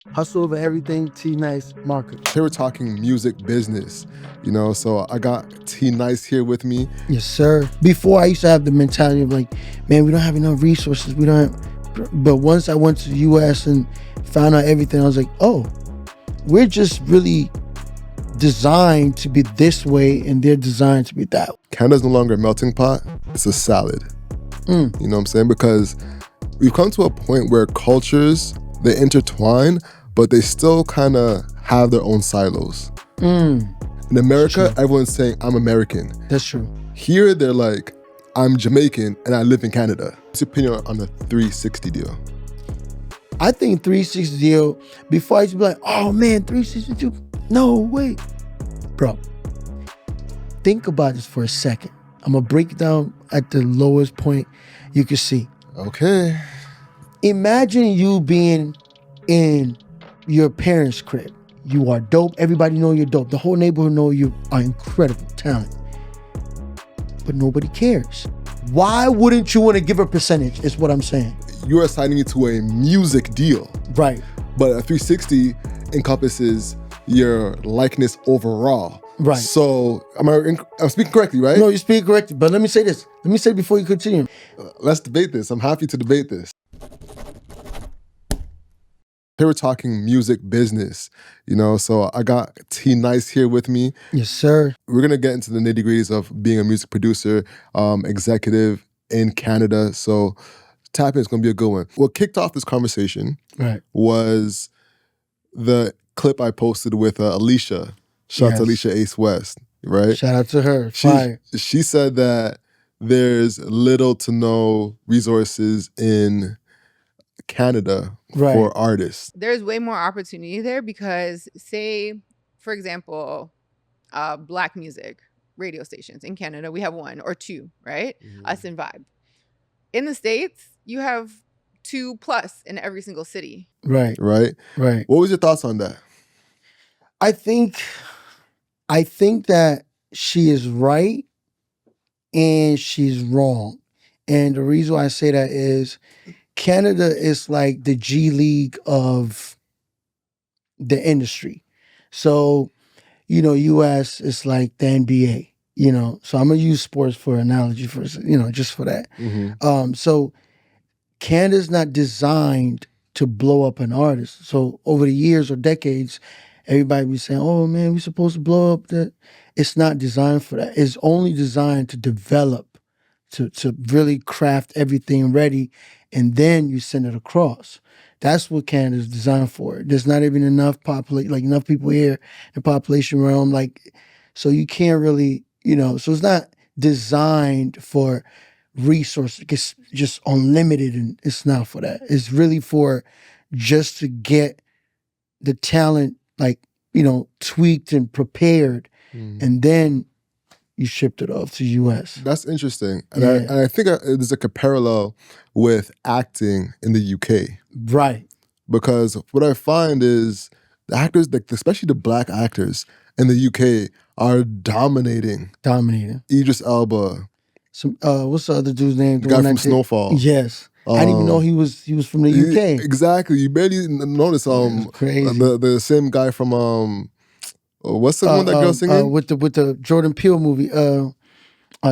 Hustle over everything, T-nyce market. Here we're talking music business, so I got T-nyce here with me. Yes, sir. Before I used to have the mentality of like, man, we don't have enough resources. We don't have, but once I went to the US and found out everything, I was like, oh, we're just really designed to be this way and they're designed to be that way. Canada's no longer a melting pot, it's a salad. You know what I'm saying? Because we've come to a point where cultures, they intertwine, but they still kind of have their own silos. In America, everyone's saying, I'm American. That's true. Here, they're like, I'm Jamaican and I live in Canada. What's your opinion on the 360 deal? I think 360 deal, before I used to be like, oh man, 362, no, wait. Bro, think about this for a second. I'm gonna break it down at the lowest point you can see. Okay. Imagine you being in your parents' crib. You are dope. Everybody know you're dope. The whole neighborhood know you are incredible talent. But nobody cares. Why wouldn't you want to give a percentage is what I'm saying. You're assigning me to a music deal. Right. But a 360 encompasses your likeness overall. Right. So, I'm speaking correctly, right? No, you speak correctly. But let me say this. Let me say before you continue. Let's debate this. I'm happy to debate this. Here we're talking music business, so I got T-nyce here with me. Yes, sir. We're gonna get into the nitty-gritties of being a music producer, executive in Canada. So tap in, it's gonna be a good one. What kicked off this conversation was the clip I posted with Alicia. Shout out to Alicia Ace West, right? Shout out to her. Fire. She said that there's little to no resources in Canada for artists. There's way more opportunity there because, say, for example, Black music radio stations in Canada, we have one or two, right? Us and Vibe. In the States, you have 2+ in every single city. Right. What was your thoughts on that? I think that she is right and she's wrong. And the reason why I say that is Canada is like the G League of the industry. So, US is like the NBA, So I'm gonna use sports for analogy for, just for that. So Canada's not designed to blow up an artist. So over the years or decades, everybody be saying, oh man, we're supposed to blow up that. It's not designed for that. It's only designed to develop, to really craft everything ready, and then you send it across. That's what Canada's designed for. There's not even enough enough people here in the population realm, so you can't really, so it's not designed for resources. It's just unlimited, and it's not for that. It's really for just to get the talent tweaked and prepared, and then you shipped it off to US. That's interesting. And I think there's like a parallel with acting in the UK. Right. Because what I find is the actors, especially the Black actors in the UK, are dominating. Idris Elba. What's the other dude's name? The guy from Snowfall. Yes. I didn't even know he was from the UK. Exactly. You barely notice crazy. The same guy from what's the one that girl singing? With the Jordan Peele movie,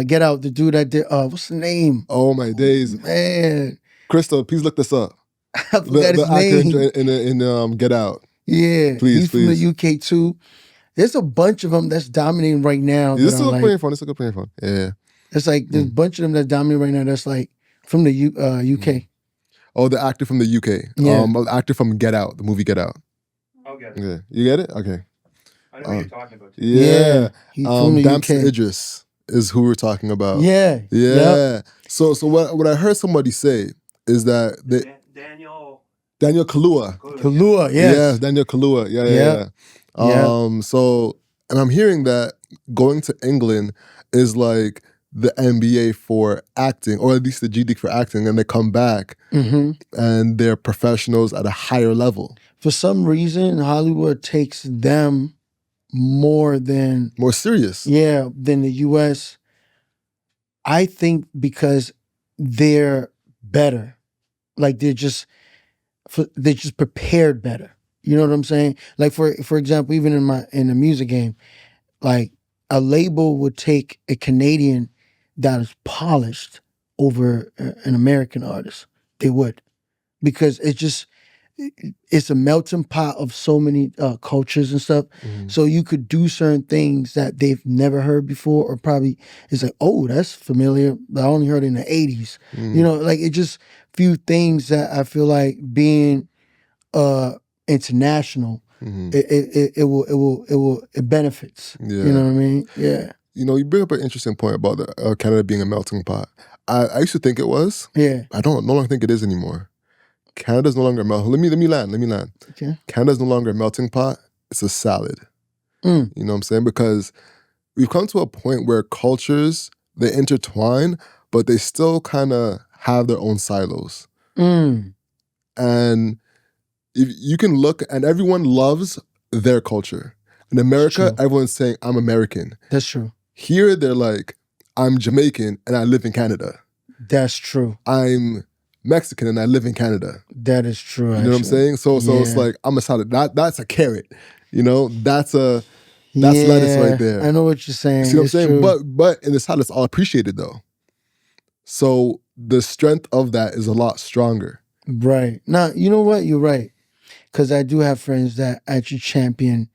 Get Out, the dude that did what's the name? Oh my days. Man. Crystal, please look this up. I forgot his name. Actor in Get Out. Yeah. He's from the UK too. There's a bunch of them that's dominating right now. This is a good playing phone. Yeah. It's like there's a bunch of them that's dominating right now that's like from the UK. Oh, the actor from the UK. Yeah. The actor from Get Out, the movie Get Out. I'll get it. Okay. You get it? Okay. I know what you're talking about. Yeah. He's from the Damson UK. Idris is who we're talking about. Yeah. Yeah. So what I heard somebody say is that Daniel Kaluuya. Kaluuya, yes. Yes, Daniel Kaluuya. Yeah. So, and I'm hearing that going to England is like the NBA for acting, or at least the G League for acting, and they come back and they're professionals at a higher level. For some reason, Hollywood takes them more serious. Yeah, than the US. I think because they're better. Like they're just prepared better. You know what I'm saying? Like for example, even in the music game, like a label would take a Canadian that is polished over an American artist. They would, because it's a melting pot of so many cultures and stuff. So you could do certain things that they've never heard before, or probably it's like, oh, that's familiar, but I only heard it in the 80s. You know, like it just few things that I feel like being international, it benefits. Yeah. You know what I mean? Yeah. You know, you bring up an interesting point about Canada being a melting pot. I used to think it was. Yeah. I no longer think it is anymore. Canada's no longer a melting. Let me land. Okay. Canada's no longer a melting pot. It's a salad. You know what I'm saying? Because we've come to a point where cultures, they intertwine, but they still kind of have their own silos. And if you can look, and everyone loves their culture. In America, everyone's saying, I'm American. That's true. Here, they're like, I'm Jamaican and I live in Canada. That's true. I'm Mexican and I live in Canada. That is true. You know what I'm saying? So it's like, I'm a salad. That's a carrot. You know, that's lettuce right there. I know what you're saying. See what I'm saying? True. But in the salad, it's all appreciated though. So the strength of that is a lot stronger. Right. Now, you know what? You're right. Because I do have friends that actually champion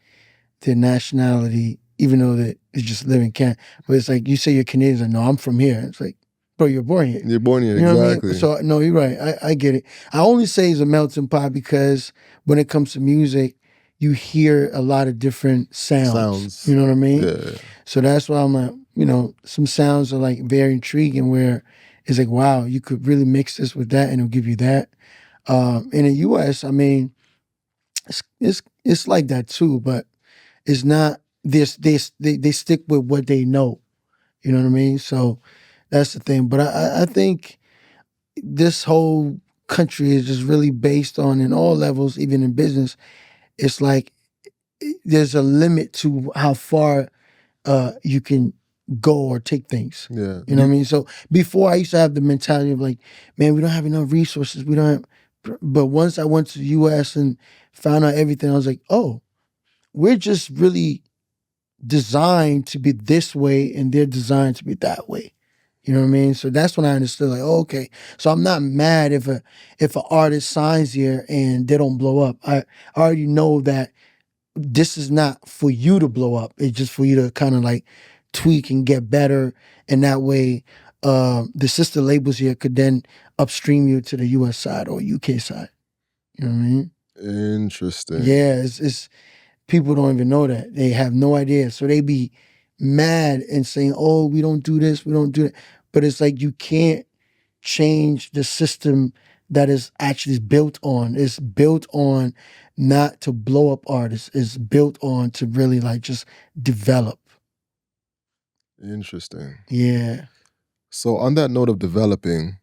their nationality, even though they just live in Canada. But it's like, you say you're Canadian, like, no, I'm from here. It's like, bro, you're born here. You're born here, you know exactly. What I mean? So, no, you're right. I get it. I only say it's a melting pot because when it comes to music, you hear a lot of different sounds. You know what I mean? Yeah. So that's why I'm like, you know, some sounds are like very intriguing where it's like, wow, you could really mix this with that and it'll give you that. In the US, I mean, it's like that too, but it's not this. They stick with what they know. You know what I mean? So that's the thing. But I think this whole country is just really based on, in all levels, even in business, it's like there's a limit to how far you can go or take things. Yeah. You know what I mean? So before, I used to have the mentality of like, man, we don't have enough resources. We don't have. But once I went to the US and found out everything, I was like, oh, we're just really designed to be this way and they're designed to be that way. You know what I mean? So that's when I understood, like, oh, okay. So I'm not mad if an artist signs here and they don't blow up. I already know that this is not for you to blow up. It's just for you to kind of like tweak and get better. And that way, the sister labels here could then upstream you to the US side or UK side. You know what I mean? Interesting. Yeah, it's people don't even know that. They have no idea. So they be mad and saying, oh, we don't do this, we don't do that. But it's like you can't change the system that is actually built on. It's built on not to blow up artists. It's built on to really like just develop. Interesting. Yeah. So on that note of developing,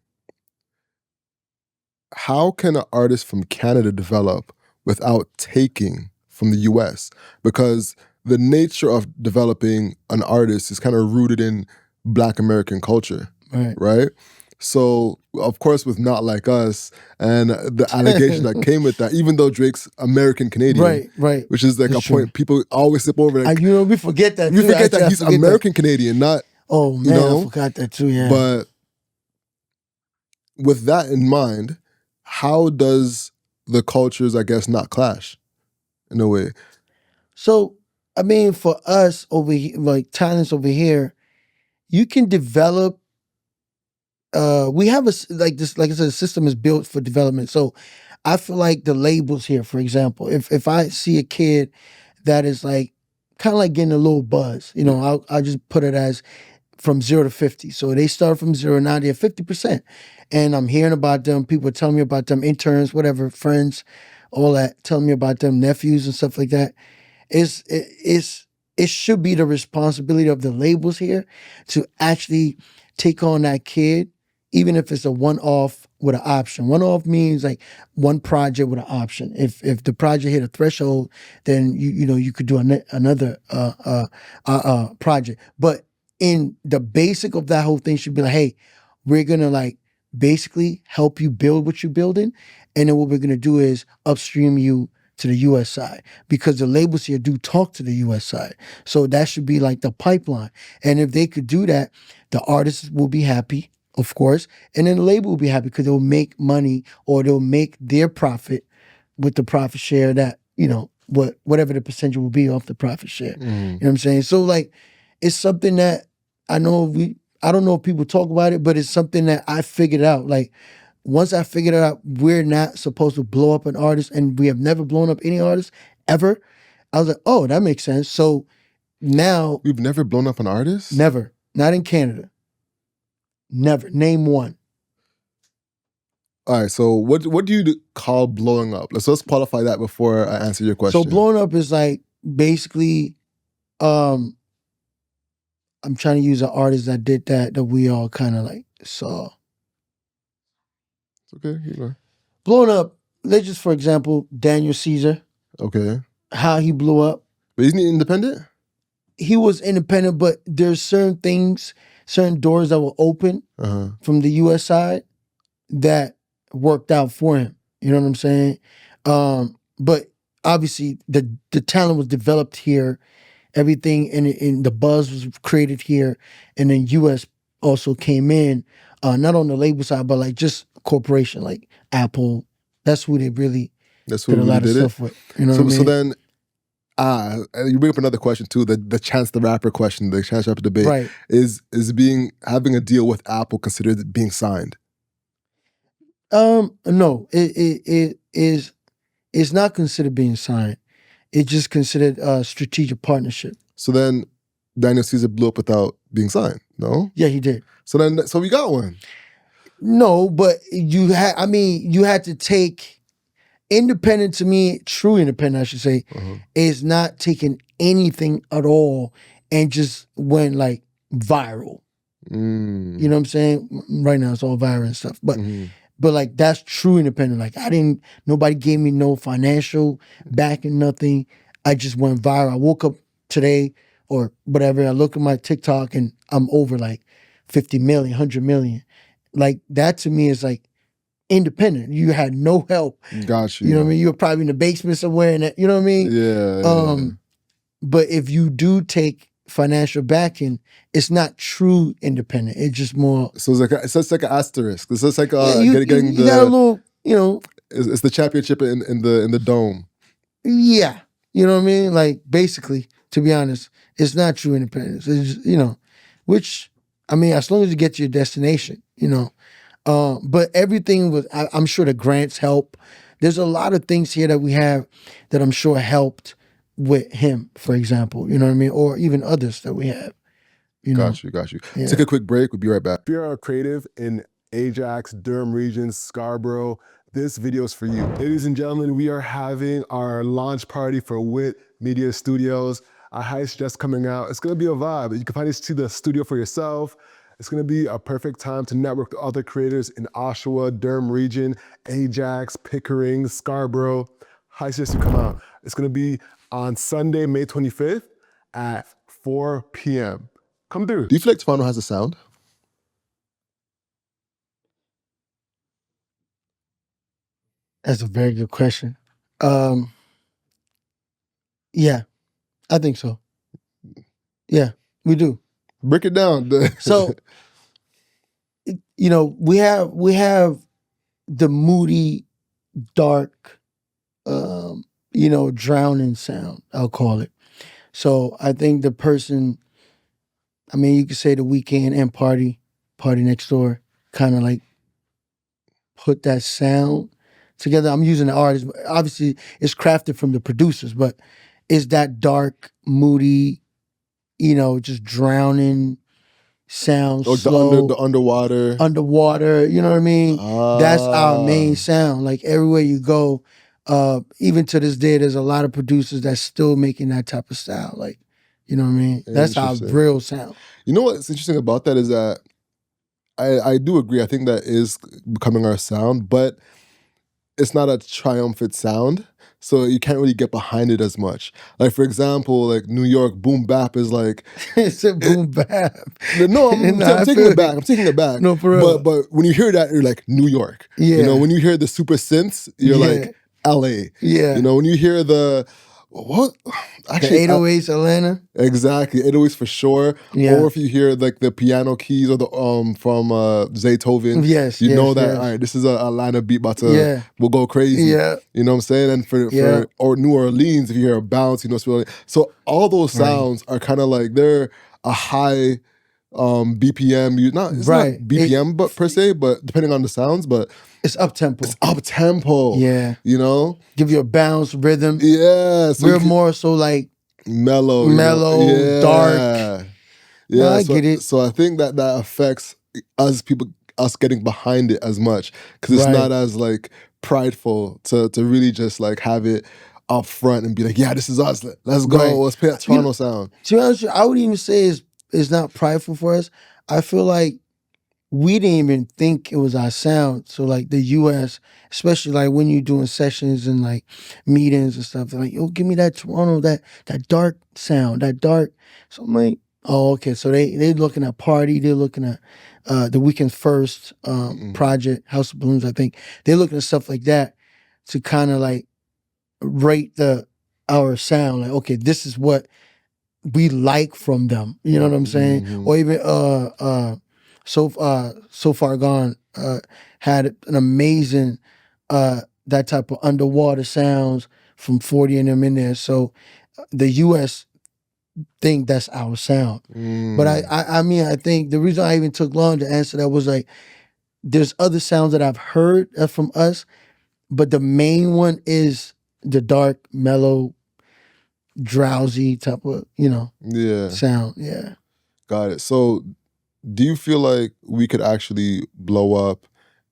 how can an artist from Canada develop without taking from the US? Because the nature of developing an artist is kind of rooted in Black American culture, right? So, of course, with Not Like Us and the allegation that came with that, even though Drake's American-Canadian, right, which is like That's a true. point people always skip over. Like, You know, we forget that. we too. forget Actually, that he's American-Canadian, not, oh, man, you know, I forgot that too, yeah. But with that in mind, how does the cultures, I guess, not clash in a way? So, I mean, for us over here, like talents over here, you can develop. We have like this, like I said, the system is built for development. So, I feel like the labels here, for example, if I see a kid that is like kind of like getting a little buzz, you know, I'll just put it as from 0 to 50. So they start from 0, now they're 50%. And I'm hearing about them, people tell me about them, interns, whatever, friends, all that, tell me about them, nephews and stuff like that. It should be the responsibility of the labels here to actually take on that kid, even if it's a one-off with an option. One-off means like one project with an option. If the project hit a threshold, then you could do another project. But in the basic of that whole thing should be like, hey, we're gonna like basically help you build what you're building, and then what we're gonna do is upstream you to the US side, because the labels here do talk to the US side. So that should be like the pipeline. And if they could do that, the artists will be happy, of course, and then the label will be happy because they'll make money, or they'll make their profit with the profit share that, whatever the percentage will be off the profit share. You know what I'm saying? So like, it's something that I don't know if people talk about it, but it's something that I figured out. Like, once I figured out we're not supposed to blow up an artist, and we have never blown up any artist ever, I was like, oh, that makes sense. So now... We've never blown up an artist? Never. Not in Canada. Never. Name one. All right, so what do you call blowing up? Let's qualify that before I answer your question. So blowing up is like, basically, I'm trying to use an artist that did that we all kind of like saw. It's okay, you know. Blowing up, let's just, for example, Daniel Caesar. Okay. How he blew up. But isn't he independent? He was independent, but there's certain things, certain doors that were open from the US side that worked out for him. You know what I'm saying? But obviously the talent was developed here. Everything in the buzz was created here. And then US also came in, not on the label side, but like just corporation, like Apple. That's who they really did a lot of stuff with. You know what I mean? So then, you bring up another question too, the Chance the Rapper question, the Chance the Rapper debate. Right. Is having a deal with Apple considered being signed? No, it's not considered being signed. It's just considered a strategic partnership. So then Daniel Caesar blew up without being signed, no? Yeah, he did. So we got one. No, but you had to take independent. To me, true independent, I should say, is not taking anything at all and just went like viral. You know what I'm saying? Right now it's all viral and stuff. But like, that's true independent. Like, nobody gave me no financial backing, nothing. I just went viral. I woke up today or whatever, I look at my TikTok and I'm over like 50 million, 100 million. Like, that to me is like independent. You had no help. Got you. You know what I mean? You were probably in the basement somewhere, and you know what I mean? Yeah. But if you do take financial backing, it's not true independent. It's just more. So it's like an asterisk. It's just like getting you got a little, It's the championship in the dome. Yeah, you know what I mean. Like, basically, to be honest, it's not true independence. It's just, which I mean, as long as you get to your destination, But everything was. I'm sure the grants help. There's a lot of things here that we have that I'm sure helped with him, for example, you know what I mean? Or even others that we have. Got you. Yeah. Take a quick break. We'll be right back. If you're a creative in Ajax, Durham region, Scarborough, this video is for you. Ladies and gentlemen, we are having our launch party for WIT Media Studios. Our heist just coming out. It's gonna be a vibe. You can finally see the studio for yourself. It's gonna be a perfect time to network with other creators in Oshawa, Durham region, Ajax, Pickering, Scarborough. Heist just to come out. It's gonna be on Sunday, May 25th at 4 p.m. Come through. Do you feel like Tofano has a sound? That's a very good question. Yeah, I think so. Yeah, we do. Break it down. So, we have the moody, dark, drowning sound, I'll call it. So I think the person, you could say The Weeknd and Party Next Door, kind of like put that sound together. I'm using the artist. Obviously, it's crafted from the producers, but it's that dark, moody, just drowning sound, slow. The underwater. Underwater, you know what I mean? That's our main sound. Like, everywhere you go, even to this day, there's a lot of producers that's still making that type of style. Like, you know what I mean? That's our real sound. You know what's interesting about that is that I do agree. I think that is becoming our sound, but it's not a triumphant sound. So you can't really get behind it as much. Like, for example, like New York boom bap is like it's a boom bap. No, I'm taking it back. I'm taking it back. No, for real. But when you hear that, you're like New York. Yeah. When you hear the super synths, you're like, LA. Yeah. You know, when you hear the actually the 808s Atlanta. Exactly, 808s for sure. Yeah. Or if you hear like the piano keys or the from Zaytoven, Yes, you know that yes. all right, this is a Atlanta beat about to will go crazy. Yeah. You know what I'm saying? And for or New Orleans, if you hear a bounce, you know it's really so all those sounds are kind of like they're a high BPM. It's not BPM but per se, but depending on the sounds, but it's up tempo. It's up tempo. Yeah. You know? Give you a bounce, rhythm. Yeah. So we're more so like mellow, dark. Yeah, I get it. So I think that affects us getting behind it as much because it's not as like prideful to really just like have it up front and be like, yeah, this is us. Let's go. Let's play that Toronto sound. To be honest with you, I would even say it's not prideful for us. I feel like we didn't even think it was our sound. So like the US, especially like when you're doing sessions and like meetings and stuff, they're like, yo, give me that Toronto, that dark sound, that dark. So I'm like, oh, okay. So they're looking at Party, they're looking at the Weekend's first project, House of Balloons, I think. They're looking at stuff like that to kind of like rate our sound. Like, okay, this is what we like from them. You know what I'm saying? Mm-hmm. Or even So Far Gone had an amazing that type of underwater sounds from 40 and them in there. So the US think that's our sound. But I mean, I think the reason I even took long to answer that was like there's other sounds that I've heard from us, but the main one is the dark, mellow, drowsy type of, sound. Yeah. Got it. So do you feel like we could actually blow up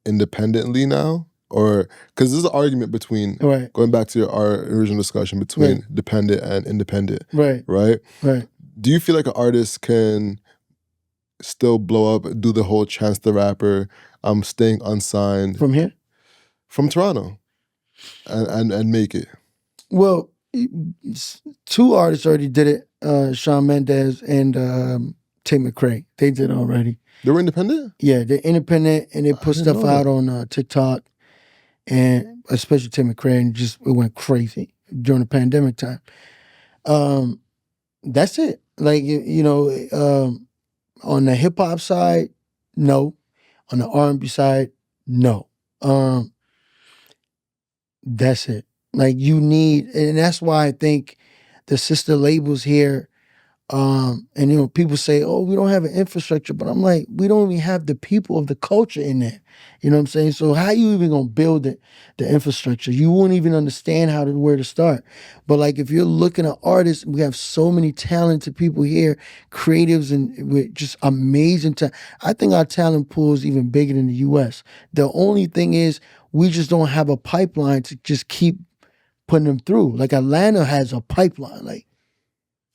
independently now? Or, because there's an argument between, going back to our original discussion, between dependent and independent. Right. Do you feel like an artist can still blow up, do the whole Chance the Rapper, staying unsigned? From here? From Toronto. And make it? Well, two artists already did it, Shawn Mendes and Tate McRae. They did it already. They were independent? Yeah, they're independent and they put stuff out on TikTok, and especially Tate McRae, and it went crazy during the pandemic time. That's it. Like, on the hip hop side, no. On the R&B side, no. That's it. Like you need, and that's why I think the sister labels here, and people say, oh, we don't have an infrastructure, but I'm like, we don't even have the people of the culture in there. You know what I'm saying? So how you even gonna build the infrastructure? You won't even understand where to start. But like if you're looking at artists, we have so many talented people here, creatives, and with just amazing talent. I think our talent pool is even bigger than the US. The only thing is we just don't have a pipeline to just keep putting them through. Like Atlanta has a pipeline, like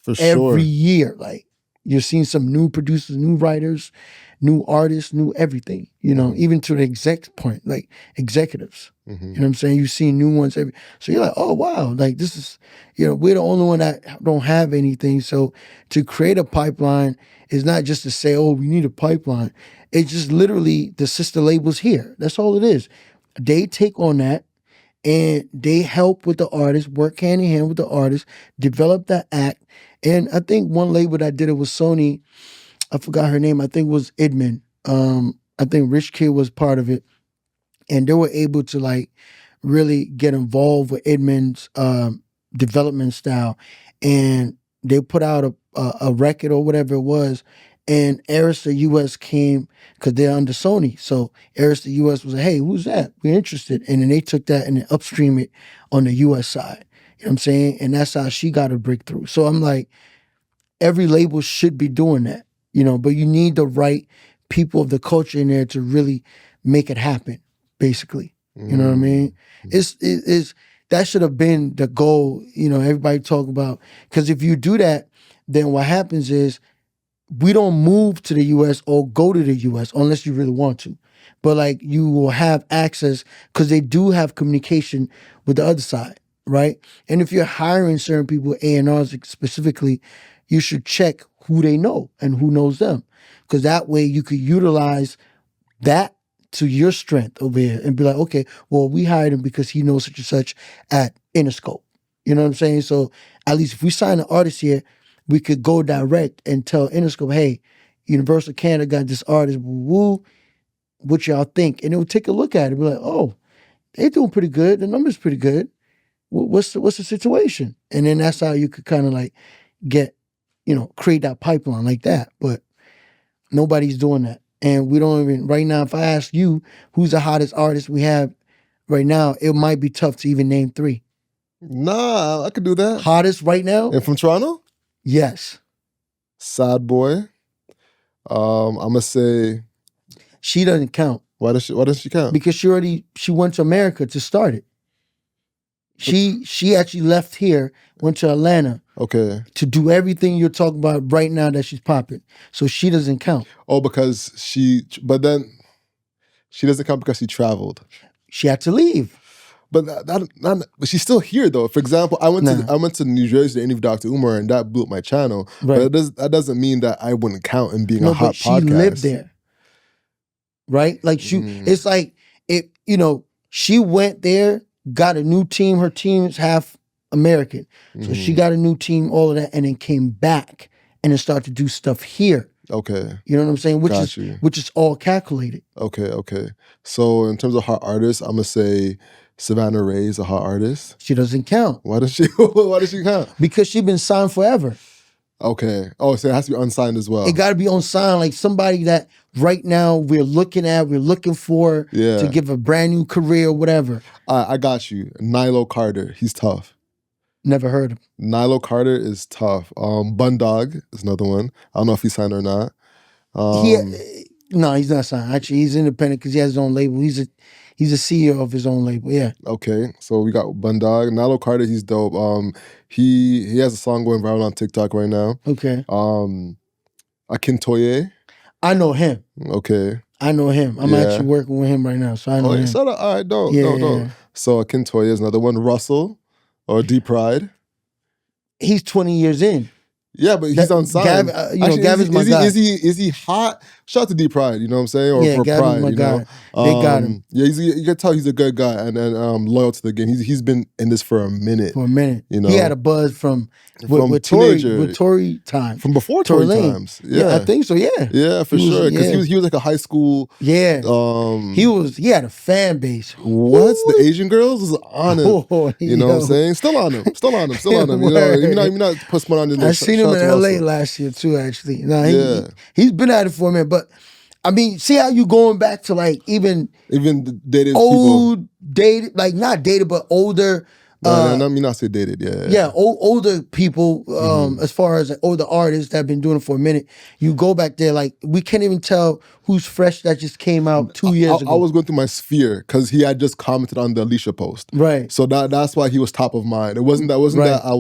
for sure. Every year. Like you're seeing some new producers, new writers, new artists, new everything, even to the exec point, like executives. Mm-hmm. You know what I'm saying? You're seeing new ones so you're like, oh wow, like this is, we're the only one that don't have anything. So to create a pipeline is not just to say, oh, we need a pipeline. It's just literally the sister labels here. That's all it is. They take on that and they help with the artists, work hand in hand with the artists, develop that act. And I think one label that did it was Sony. I forgot her name. I think it was Edmund. I think Rich Kid was part of it. And they were able to like really get involved with Edmund's development style. And they put out a record or whatever it was. And Arista US came because they're under Sony. So Arista US was like, hey, who's that? We're interested. And then they took that and then upstream it on the US side. You know what I'm saying? And that's how she got a breakthrough. So I'm like, every label should be doing that, but you need the right people of the culture in there to really make it happen, basically. You know what I mean? It's that should have been the goal, everybody talk about. Because if you do that, then what happens is we don't move to the US or go to the US unless you really want to. But like you will have access because they do have communication with the other side, right? And if you're hiring certain people, A&Rs specifically, you should check who they know and who knows them. Because that way you could utilize that to your strength over here and be like, okay, well, we hired him because he knows such and such at Interscope. You know what I'm saying? So at least if we sign an artist here, we could go direct and tell Interscope, hey, Universal Canada got this artist, woo, what y'all think? And they'll take a look at it, be like, oh, they're doing pretty good. The number's pretty good. What's the situation? And then that's how you could kind of like get, create that pipeline like that. But nobody's doing that. And we don't even, right now, if I ask you who's the hottest artist we have right now, it might be tough to even name 3. Nah, I could do that. Hottest right now? And from Toronto? Yes. Sad Boy. I'm gonna say She doesn't count. why does she count? Because she went to America to start it. She actually left here, went to Atlanta Okay. to do everything you're talking about right now that she's popping. So she doesn't count. Oh, but then she doesn't count because she traveled. She had to leave. But but she's still here though. For example, I went to New Jersey to interview Dr. Umar, and that blew up my channel. Right. But that doesn't mean that I wouldn't count in being a No, hot but she podcast. lived there. Right? Like it's like she went there, got a new team. Her team's half American. So she got a new team, all of that, and then came back and then started to do stuff here. Okay. You know what I'm saying? Which is all calculated. Okay. So in terms of hot artists, I'm gonna say Savannah Ray is a hot artist. She doesn't count. Why does she count? Because she's been signed forever. Okay. Oh, so it has to be unsigned as well. It got to be on sign, like somebody that right now we're looking for to give a brand new career, whatever. I got you. Nilo Carter. He's tough. Never heard of him. Nilo Carter is tough. Bundog is another one. I don't know if he's signed or not. No, he's not signed. Actually, he's independent because he has his own label. He's a CEO of his own label. Yeah. Okay, so we got Bundog. Nilo Carter, he's dope. He has a song going viral on TikTok right now. Okay. Akintoye. I know him. Okay. I know him. I'm actually working with him right now, so I know him. So all right, dope. Yeah. So Akintoye is another one. Russell or D Pride. He's 20 years in. Yeah, but he's unsigned. Gavin's my guy. Is he hot? Shout out to D Pride, you know what I'm saying? Or for Gavin's Pride, my guy. They got him. Yeah, you can tell he's a good guy and loyal to the game. He's been in this for a minute. You know, he had a buzz from Tory time. From before Tory times. Yeah, I think so. Yeah. Yeah, for sure. Because he was like a high school. Yeah. He had a fan base. What? The Asian girls was on him. You know what I'm saying? Still on him. You know, you're not put smart on him. I seen him in LA last year too, actually. He's been at it for a minute, but I mean, see how you going back to like even dated old people. Dated, like not dated, but older. No, I mean not say dated. Yeah. Older people. As far as older artists that have been doing it for a minute, you go back there. Like we can't even tell who's fresh that just came out 2 years ago. I was going through my sphere because he had just commented on the Alicia post. Right. So that's why he was top of mind. It wasn't that I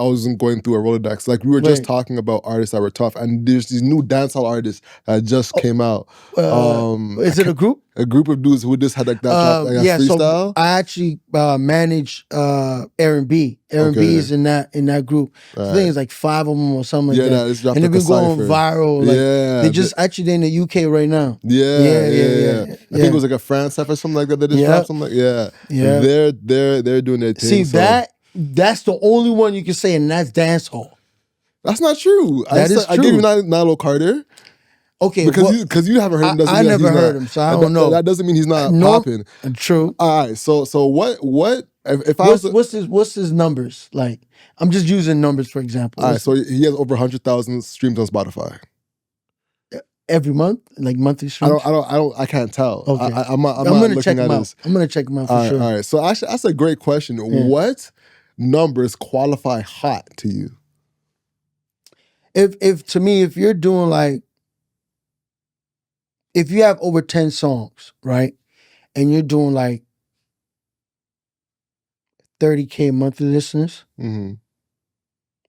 wasn't going through a Rolodex. Like we were just talking about artists that were tough, and there's these new dancehall artists that just came out. Is it a group? A group of dudes who just had like that freestyle. So I actually manage R&B. R&B is in that group. I think it's like 5 of them or something like that. It's and they've been going viral. Like, they just actually they're in the UK right now. Yeah. I think it was like a France or something like that. They just dropped something like They're doing their thing. See that's the only one you can say, and that's dancehall. That's not true. That is true. I gave you Nilo Carter. Okay, because you haven't heard him. I never heard him, so I don't know. That doesn't mean he's not popping. True. All right, so what? If I what's his numbers like? I'm just using numbers for example. All right, so he has over 100,000 streams on Spotify every month, like monthly streams. I can't tell. Okay, I'm gonna check him out. I'm gonna check him out for sure. All right, so actually, that's a great question. Yeah. What numbers qualify hot to you? If to me, if you're doing like, if you have over 10 songs, right, and you're doing like 30K monthly listeners, and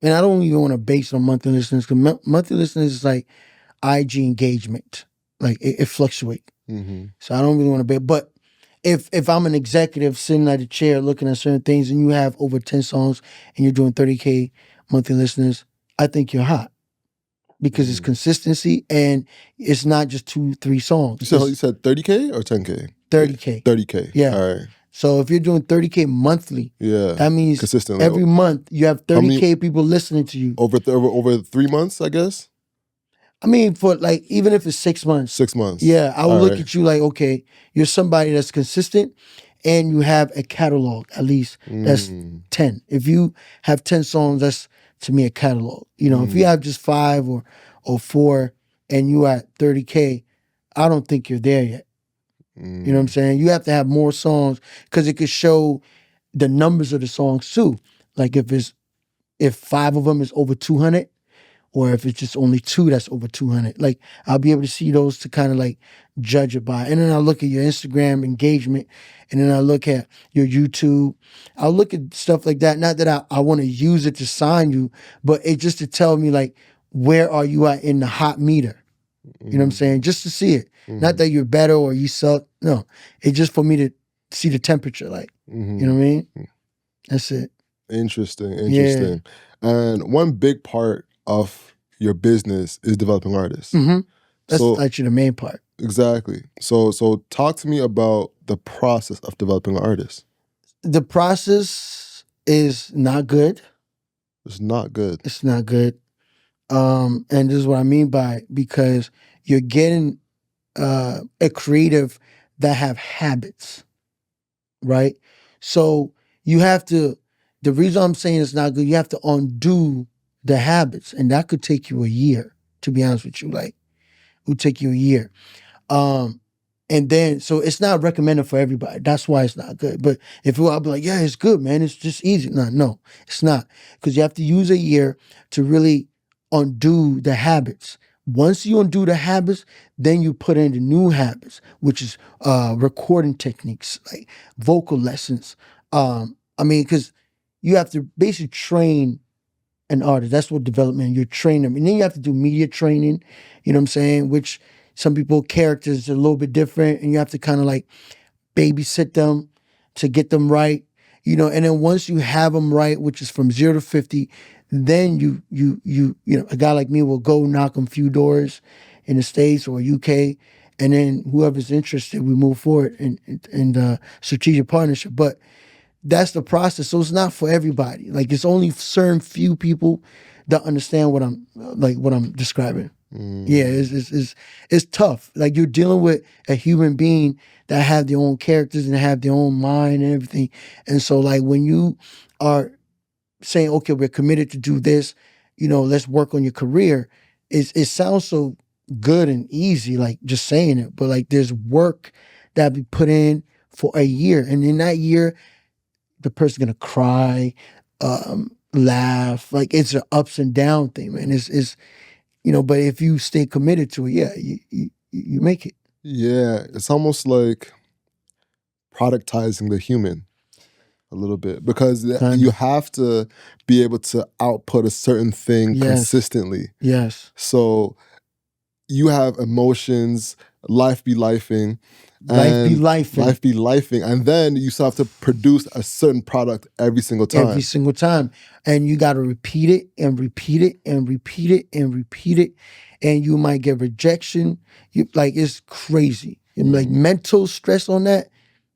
I don't even want to base it on monthly listeners because monthly listeners is like IG engagement, like it fluctuates. So I don't really want to base. But if I'm an executive sitting at a chair looking at certain things, and you have over 10 songs and you're doing 30K monthly listeners, I think you're hot. because it's consistency and it's not just 2-3 songs. You said 30K or 10K? 30K. 30K. Yeah. All right. So if you're doing 30K monthly, that means consistently every month you have 30K people listening to you. Over 3 months, I guess? I mean, for like, even if it's 6 months. 6 months. Yeah, I will All look right. at you like, okay, you're somebody that's consistent and you have a catalog, at least that's 10. If you have 10 songs, that's to me a catalog. You know, if you have just 5 or 4 and you at 30K, I don't think you're there yet. You know what I'm saying? You have to have more songs because it could show the numbers of the songs too. Like if 5 of them is over 200, or if it's just only 2 that's over 200. Like, I'll be able to see those to kind of like judge it by. And then I'll look at your Instagram engagement, and then I'll look at your YouTube. I'll look at stuff like that. Not that I want to use it to sign you, but it's just to tell me like, where are you at in the hot meter? You know what I'm saying? Just to see it. Not that you're better or you suck. No, it's just for me to see the temperature. Like, you know what I mean? That's it. Interesting. And one big part of your business is developing artists. That's actually the main part. Exactly. So talk to me about the process of developing an artist. The process is not good. It's not good. It's not good. And this is what I mean by it, because you're getting a creative that have habits, right? So you have to, the reason I'm saying it's not good, you have to undo the habits, and that could take you a year, to be honest with you. Like, it would take you a year. And then, so it's not recommended for everybody. That's why it's not good. But if I'll be like, yeah, it's good, man. It's just easy. No, it's not. Because you have to use a year to really undo the habits. Once you undo the habits, then you put in the new habits, which is recording techniques, like vocal lessons. I mean, because you have to basically train an artist. That's what development, you train them. And then you have to do media training, you know what I'm saying? Which some people, characters are a little bit different, and you have to kind of like babysit them to get them right, you know. And then once you have them right, which is from 0 to 50, then you know, a guy like me will go knock on a few doors in the States or UK, and then whoever's interested, we move forward in strategic partnership. But that's the process. So it's not for everybody. Like, it's only certain few people that understand what I'm describing. Yeah, it's tough. Like, you're dealing with a human being that have their own characters and have their own mind and everything. And so, like, when you are saying, okay, we're committed to do this, you know, let's work on your career, it sounds so good and easy, like just saying it. But like, there's work that be put in for a year. And in that year, the person's gonna cry, laugh. Like, it's an ups and down thing, man. It's you know, but if you stay committed to it, yeah, you make it. Yeah, it's almost like productizing the human a little bit, because you have to be able to output a certain thing consistently. Yes. So you have emotions, life be lifing. Life be lifing. And then you still have to produce a certain product every single time. Every single time. And you got to repeat it and repeat it and repeat it and repeat it. And you might get rejection. Like, it's crazy. And like, mental stress on that,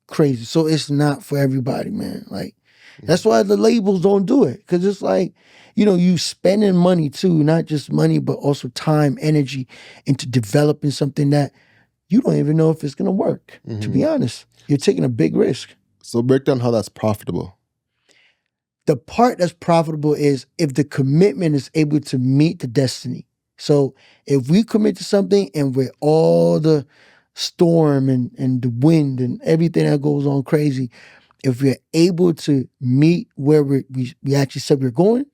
crazy. So it's not for everybody, man. Like, that's why the labels don't do it. Because it's like, you know, you spending money too, not just money, but also time, energy into developing something that you don't even know if it's going to work, to be honest. You're taking a big risk. So break down how that's profitable. The part that's profitable is if the commitment is able to meet the destiny. So if we commit to something, and with all the storm and the wind and everything that goes on crazy, if we're able to meet where we actually said we're going,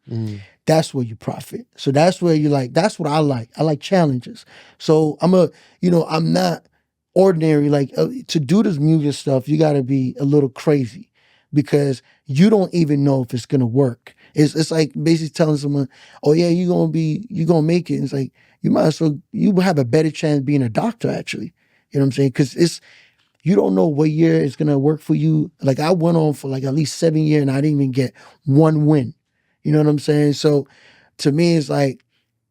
that's where you profit. So that's where you like, that's what I like. I like challenges. So I'm not ordinary. Like, to do this music stuff, you got to be a little crazy, because you don't even know if it's gonna work. It's like basically telling someone, oh yeah, you're gonna make it. And it's like, you have a better chance being a doctor, actually. You know what I'm saying? Because you don't know what year it's gonna work for you. Like, I went on for like at least 7 years and I didn't even get one win. You know what I'm saying? So to me, it's like,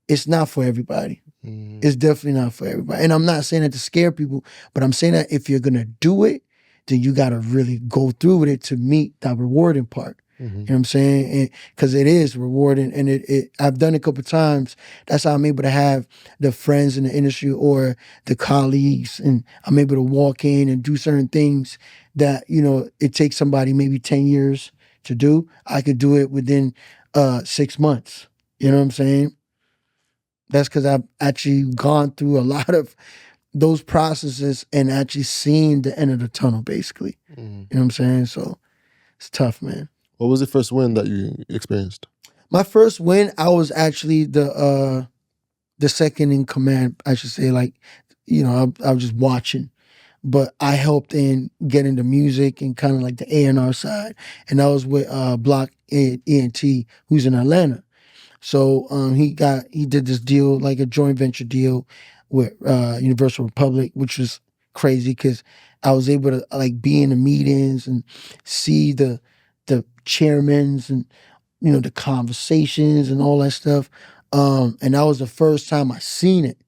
it's not for everybody. It's definitely not for everybody. And I'm not saying that to scare people, but I'm saying that if you're gonna do it, then you gotta really go through with it to meet that rewarding part. You know what I'm saying? Because it is rewarding, and I've done it a couple of times. That's how I'm able to have the friends in the industry or the colleagues, and I'm able to walk in and do certain things that, you know, it takes somebody maybe 10 years to do. I could do it within 6 months. You know what I'm saying? That's because I've actually gone through a lot of those processes and actually seen the end of the tunnel, basically. You know what I'm saying? So it's tough, man. What was the first win that you experienced? My first win, I was actually the second in command, I should say. Like, you know, I was just watching, but I helped in getting the music and kind of like the A&R side, and that was with Block ENT, who's in Atlanta. So he did this deal, like a joint venture deal with Universal Republic, which was crazy because I was able to like be in the meetings and see the chairmans and, you know, the conversations and all that stuff. And that was the first time I seen it.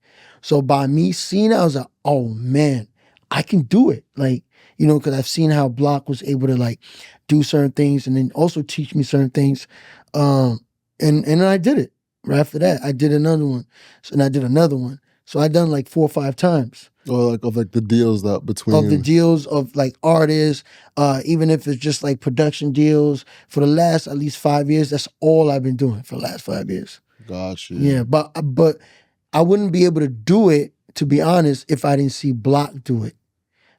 So by me seeing it, I was like, oh man, I can do it. Like, you know, because I've seen how Block was able to like do certain things and then also teach me certain things. And then I did it. Right after that, I did another one. And I did another one. So I done like 4 or 5 times. Or like of like the deals that between Of the deals of like artists, even if it's just like production deals for the last at least 5 years. That's all I've been doing for the last 5 years. Gotcha. Yeah, but I wouldn't be able to do it, to be honest, if I didn't see Block do it.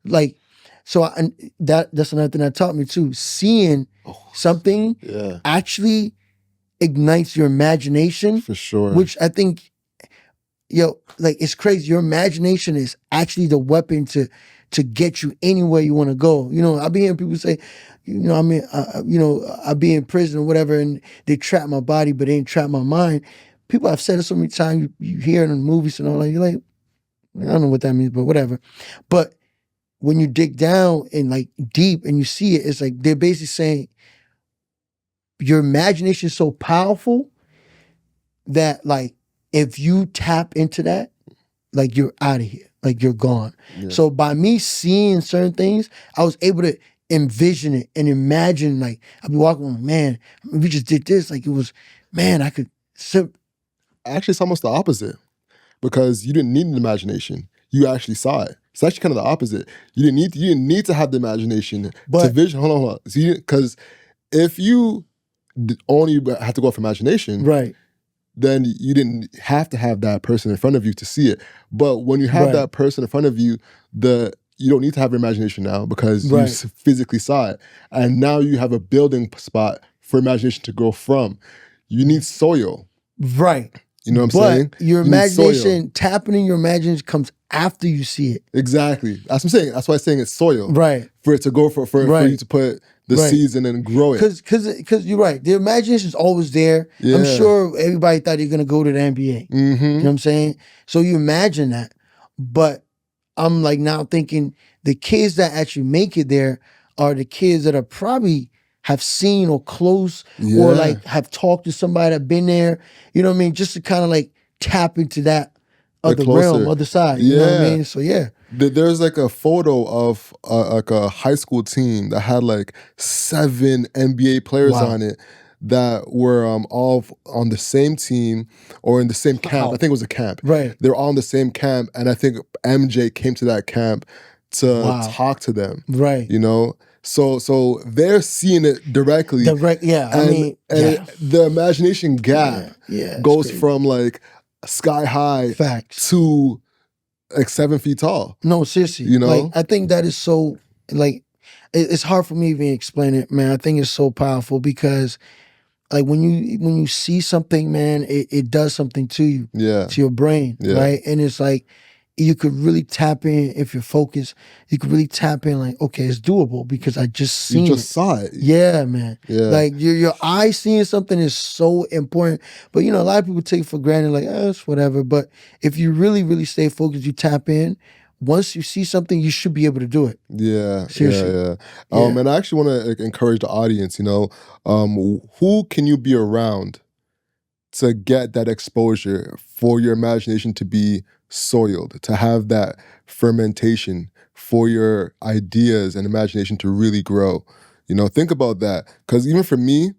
Like, so that's another thing that taught me too. Seeing something actually ignites your imagination. For sure. Which I think, like, it's crazy. Your imagination is actually the weapon to get you anywhere you want to go. You know, I be hearing people say, you know, I mean, I be in prison or whatever, and they trap my body, but they ain't trap my mind. People have said it so many times. You hear it in movies and all that. You're like, I don't know what that means, but whatever. But when you dig down and like deep and you see it, it's like they're basically saying your imagination is so powerful that like if you tap into that, like you're out of here, like you're gone. Yeah. So by me seeing certain things, I was able to envision it and imagine, like I'd be walking like, man, we just did this, like it was, man, I could. Actually, it's almost the opposite, because you didn't need an imagination. You actually saw it. It's actually kind of the opposite. You didn't need to have the imagination to vision. Hold on. See, because if you only had to go off imagination, right, then you didn't have to have that person in front of you to see it. But when you have that person in front of you, you don't need to have your imagination now because you physically saw it. And now you have a building spot for imagination to grow from. You need soil. Right. You know what I'm saying? Your imagination, tapping in your imagination comes after you see it. Exactly. That's what I'm saying. That's why I'm saying it's soil. Right. For it to go for you to put the seeds in and grow it. Because you're right. The imagination is always there. Yeah. I'm sure everybody thought you're going to go to the NBA. You know what I'm saying? So you imagine that. But I'm like now thinking the kids that actually make it there are the kids that are probably have seen or close or like have talked to somebody that been there. You know what I mean? Just to kind of like tap into that other realm, other side. You know what I mean? So yeah. There's like a photo of like a high school team that had like 7 NBA players on it that were all on the same team or in the same camp. I think it was a camp. Right. They were all in the same camp, and I think MJ came to that camp to talk to them. Right. You know? So they're seeing it directly. And the imagination gap goes from like sky high to like 7 feet tall. No, seriously. You know? Like, I think that is so, like, it's hard for me to even explain it, man. I think it's so powerful because like when you see something, man, it does something to you, to your brain, right? And it's like, you could really tap in if you're focused. You could really tap in like, okay, it's doable because I just seen it. You just saw it. Yeah, man. Yeah. Like your eye seeing something is so important. But you know, a lot of people take it for granted, like, it's whatever. But if you really, really stay focused, you tap in. Once you see something, you should be able to do it. Yeah. Seriously. And I actually want to encourage the audience, you know, who can you be around to get that exposure, for your imagination to be soiled, to have that fermentation, for your ideas and imagination to really grow. You know, think about that. Because even for me,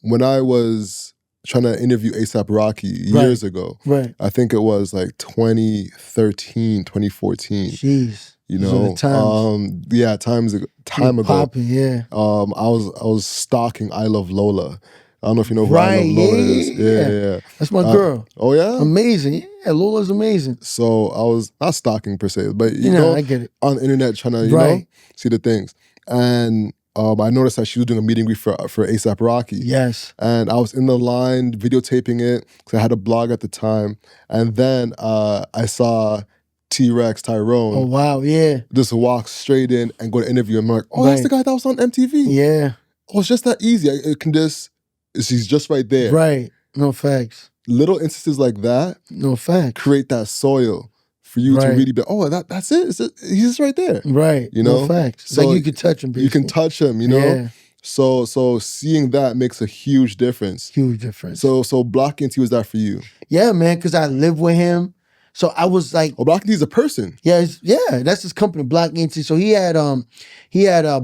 when I was trying to interview A$AP Rocky years ago, I think it was like 2013, 2014. Jeez. You know, time ago. Popping, yeah. I was stalking I Love Lola. I don't know if you know who I Love Lola is. Yeah. That's my girl. Oh yeah? Amazing. Yeah, Lola's amazing. So I was not stalking per se, but I get it. On the internet trying to, you know, see the things. And I noticed that she was doing a meet and greet for A$AP Rocky. Yes. And I was in the line videotaping it because I had a blog at the time. And then I saw T-Rex Tyrone. Oh wow, yeah. Just walk straight in and go to interview him. I'm like, oh, that's the guy that was on MTV. Yeah. Oh, it's just that easy. She's just right there. Right. No facts. Little instances like that. No facts. Create that soil for you to really be, oh, that's it. He's just right there. Right. You know? No facts. So like you can touch him, basically. You can touch him, you know? Yeah. So seeing that makes a huge difference. Huge difference. So Block ENT was that for you? Yeah, man, because I live with him. So I was like, oh, Block ENT is a person. Yeah, that's his company, Block ENT. So he had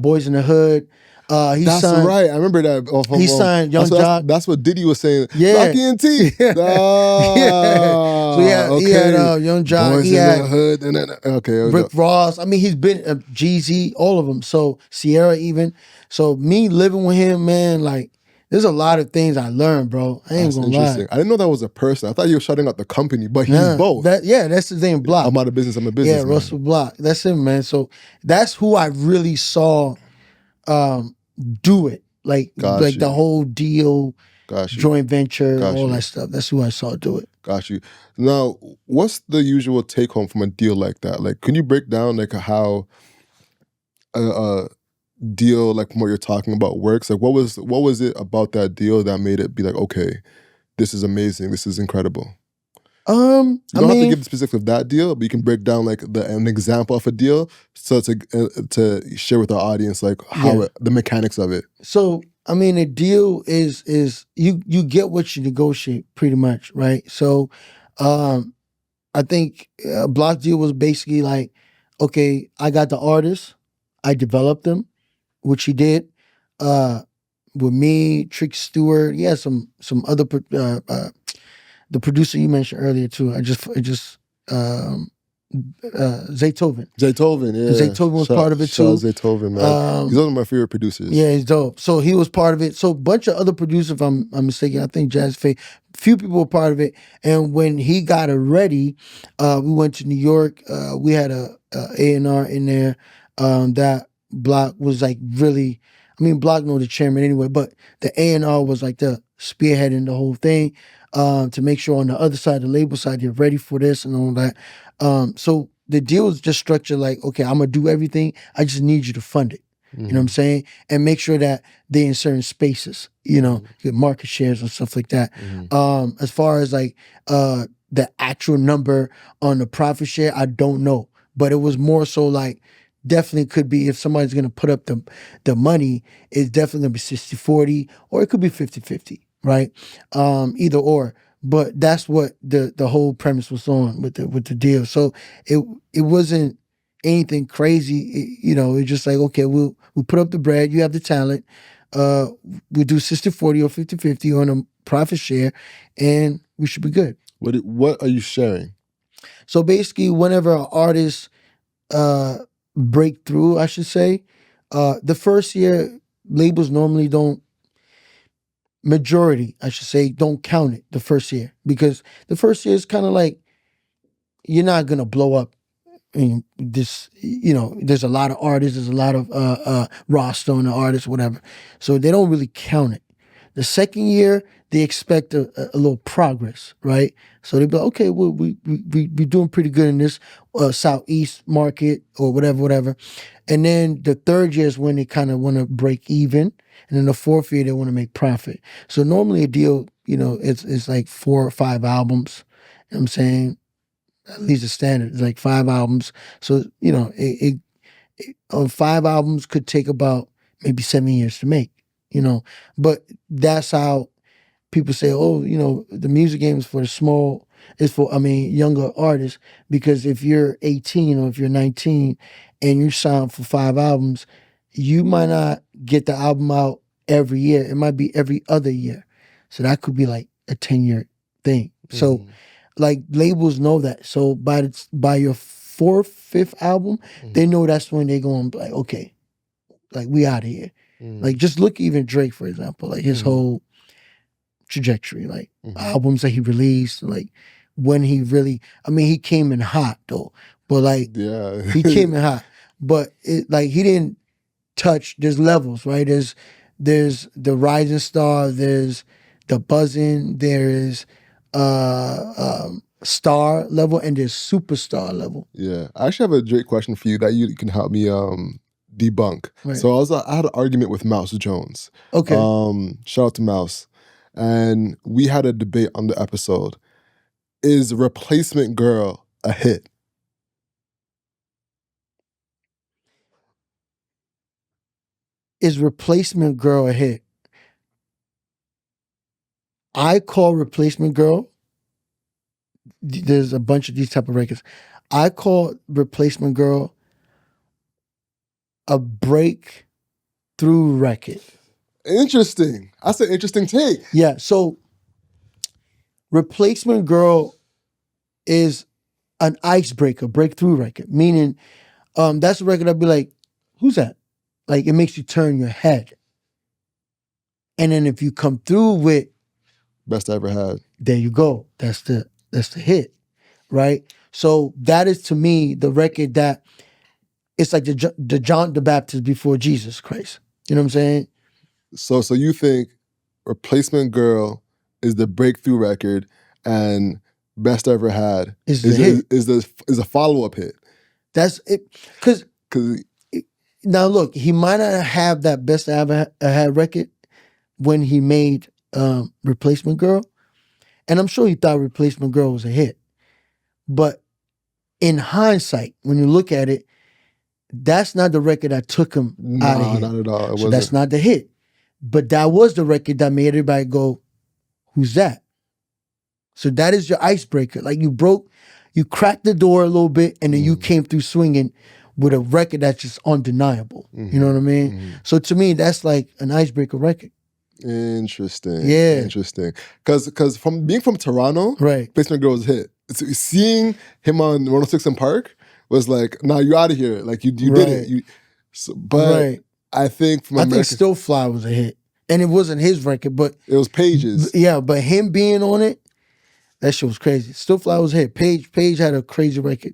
Boys in the Hood. That's signed, right. I remember that. He signed Young Jock. That's what Diddy was saying. Yeah. Block ENT. Yeah. So he had Young Jock. Boys he had in the Hood. And then, Rick Ross. I mean, he's been Jeezy, all of them. So Sierra even. So me living with him, man, like, there's a lot of things I learned, bro. I ain't gonna lie. I didn't know that was a person. I thought you were shutting out the company, but he's both. That's his name, Block. I'm out of business. I'm a business. Yeah, Russell Block. That's him, man. So that's who I really saw do it. Like the whole deal, joint venture, all that stuff. That's who I saw do it. Got you. Now, what's the usual take home from a deal like that? Like, can you break down like how a deal like from what you're talking about works? Like, what was it about that deal that made it be like, okay, this is amazing, this is incredible? You don't have to give the specifics of that deal, but you can break down like an example of a deal so to share with our audience like how the mechanics of it. So I mean, a deal is you get what you negotiate pretty much, right? So I think a Block deal was basically like, okay, I got the artists, I developed them, which he did. With me, Trick Stewart, he had some other the producer you mentioned earlier too. Zaytoven. Zaytoven, yeah. Zaytoven was part of it too. Zaytoven, man. He's one of my favorite producers. Yeah, he's dope. So he was part of it. So a bunch of other producers, if I'm mistaken, I think Jazz Faye, few people were part of it. And when he got it ready, we went to New York. We had a A&R in there that Block was like really, I mean, Block know the chairman anyway, but the A&R was like the spearheading the whole thing to make sure on the other side, the label side, you're ready for this and all that. So the deal was just structured like, okay, I'm going to do everything. I just need you to fund it. Mm-hmm. You know what I'm saying? And make sure that they're in certain spaces, you know, get market shares and stuff like that. Mm-hmm. As far as like the actual number on the profit share, I don't know. But it was more so like, definitely could be, if somebody's going to put up the money, it's definitely going to be 60-40, or it could be 50-50, right? Either or. But that's what the whole premise was on with the deal. So it wasn't anything crazy. It's just like, okay, we'll put up the bread, you have the talent, we'll do 60-40 or 50-50 on a profit share, and we should be good. What are you sharing? So basically, whenever an artist breakthrough, I should say, the first year, labels normally don't, majority, I should say, don't count it the first year, because the first year is kind of like, you're not going to blow up. I mean, there's a lot of artists, there's a lot of roster on the artists, whatever. So they don't really count it. The second year, they expect a little progress, right? So they be like, okay, well, we doing pretty good in this Southeast market or whatever. And then the third year is when they kind of want to break even. And then the fourth year, they want to make profit. So normally a deal, it's like 4 or 5 albums. You know what I'm saying? At least the standard is like 5 albums. So, it 5 albums could take about maybe 7 years to make, but that's how people say, oh, you know, the music game is for the small, is for, I mean, younger artists, because if you're 18 or if you're 19 and you sign for 5 albums, you might not get the album out every year. It might be every other year. So that could be like a 10-year thing. So like labels know that. So by your 4th, 5th album, they know that's when they're going to be like, okay, like we out of here. Like just look even Drake, for example, like his whole trajectory, like albums that he released, like when he really, I mean, he came in hot though, but like he came in hot, but it like he didn't touch. There's levels, right? There's the rising star, there's the buzzing, there's star level, and there's superstar level. Yeah, I actually have a Drake question for you that you can help me debunk. Right. So I had an argument with Mouse Jones. Okay. Shout out to Mouse. And we had a debate on the episode. Is Replacement Girl a hit? Is Replacement Girl a hit? I call Replacement Girl, there's a bunch of these type of records. I call Replacement Girl a breakthrough record. Interesting. That's an interesting take. Yeah, so Replacement Girl is an icebreaker, breakthrough record, meaning that's a record I'd be like, who's that? Like, it makes you turn your head. And then if you come through with Best I ever had. there you go. That's the hit, right? So that is to me the record that it's like the John the Baptist before Jesus Christ. You know what I'm saying? So you think Replacement Girl is the breakthrough record and Best I Ever Had Is the hit. Is a follow-up hit. That's it. Because Because now look, he might not have that Best I Ever Had record when he made Replacement Girl. And I'm sure he thought Replacement Girl was a hit. But in hindsight, when you look at it, that's not the record that took him out of here. not at all. It So wasn't. that's not the hit. But that was the record that made everybody go, who's that? So that is your icebreaker. Like you cracked the door a little bit and then you came through swinging with a record that's just undeniable. You know what I mean? So to me, that's like an icebreaker record. Interesting. Yeah. Interesting. Because from being from Toronto, Right. Replacement Girl was a hit. Seeing him on 106 and Park was like, nah, you're out of here. Like you did Right. it. But Right. I think from I America, think Still Fly was a hit. And it wasn't his record, but it was Pages. yeah, but him being on it, that shit was crazy. Still Fly was a hit. Page had a crazy record.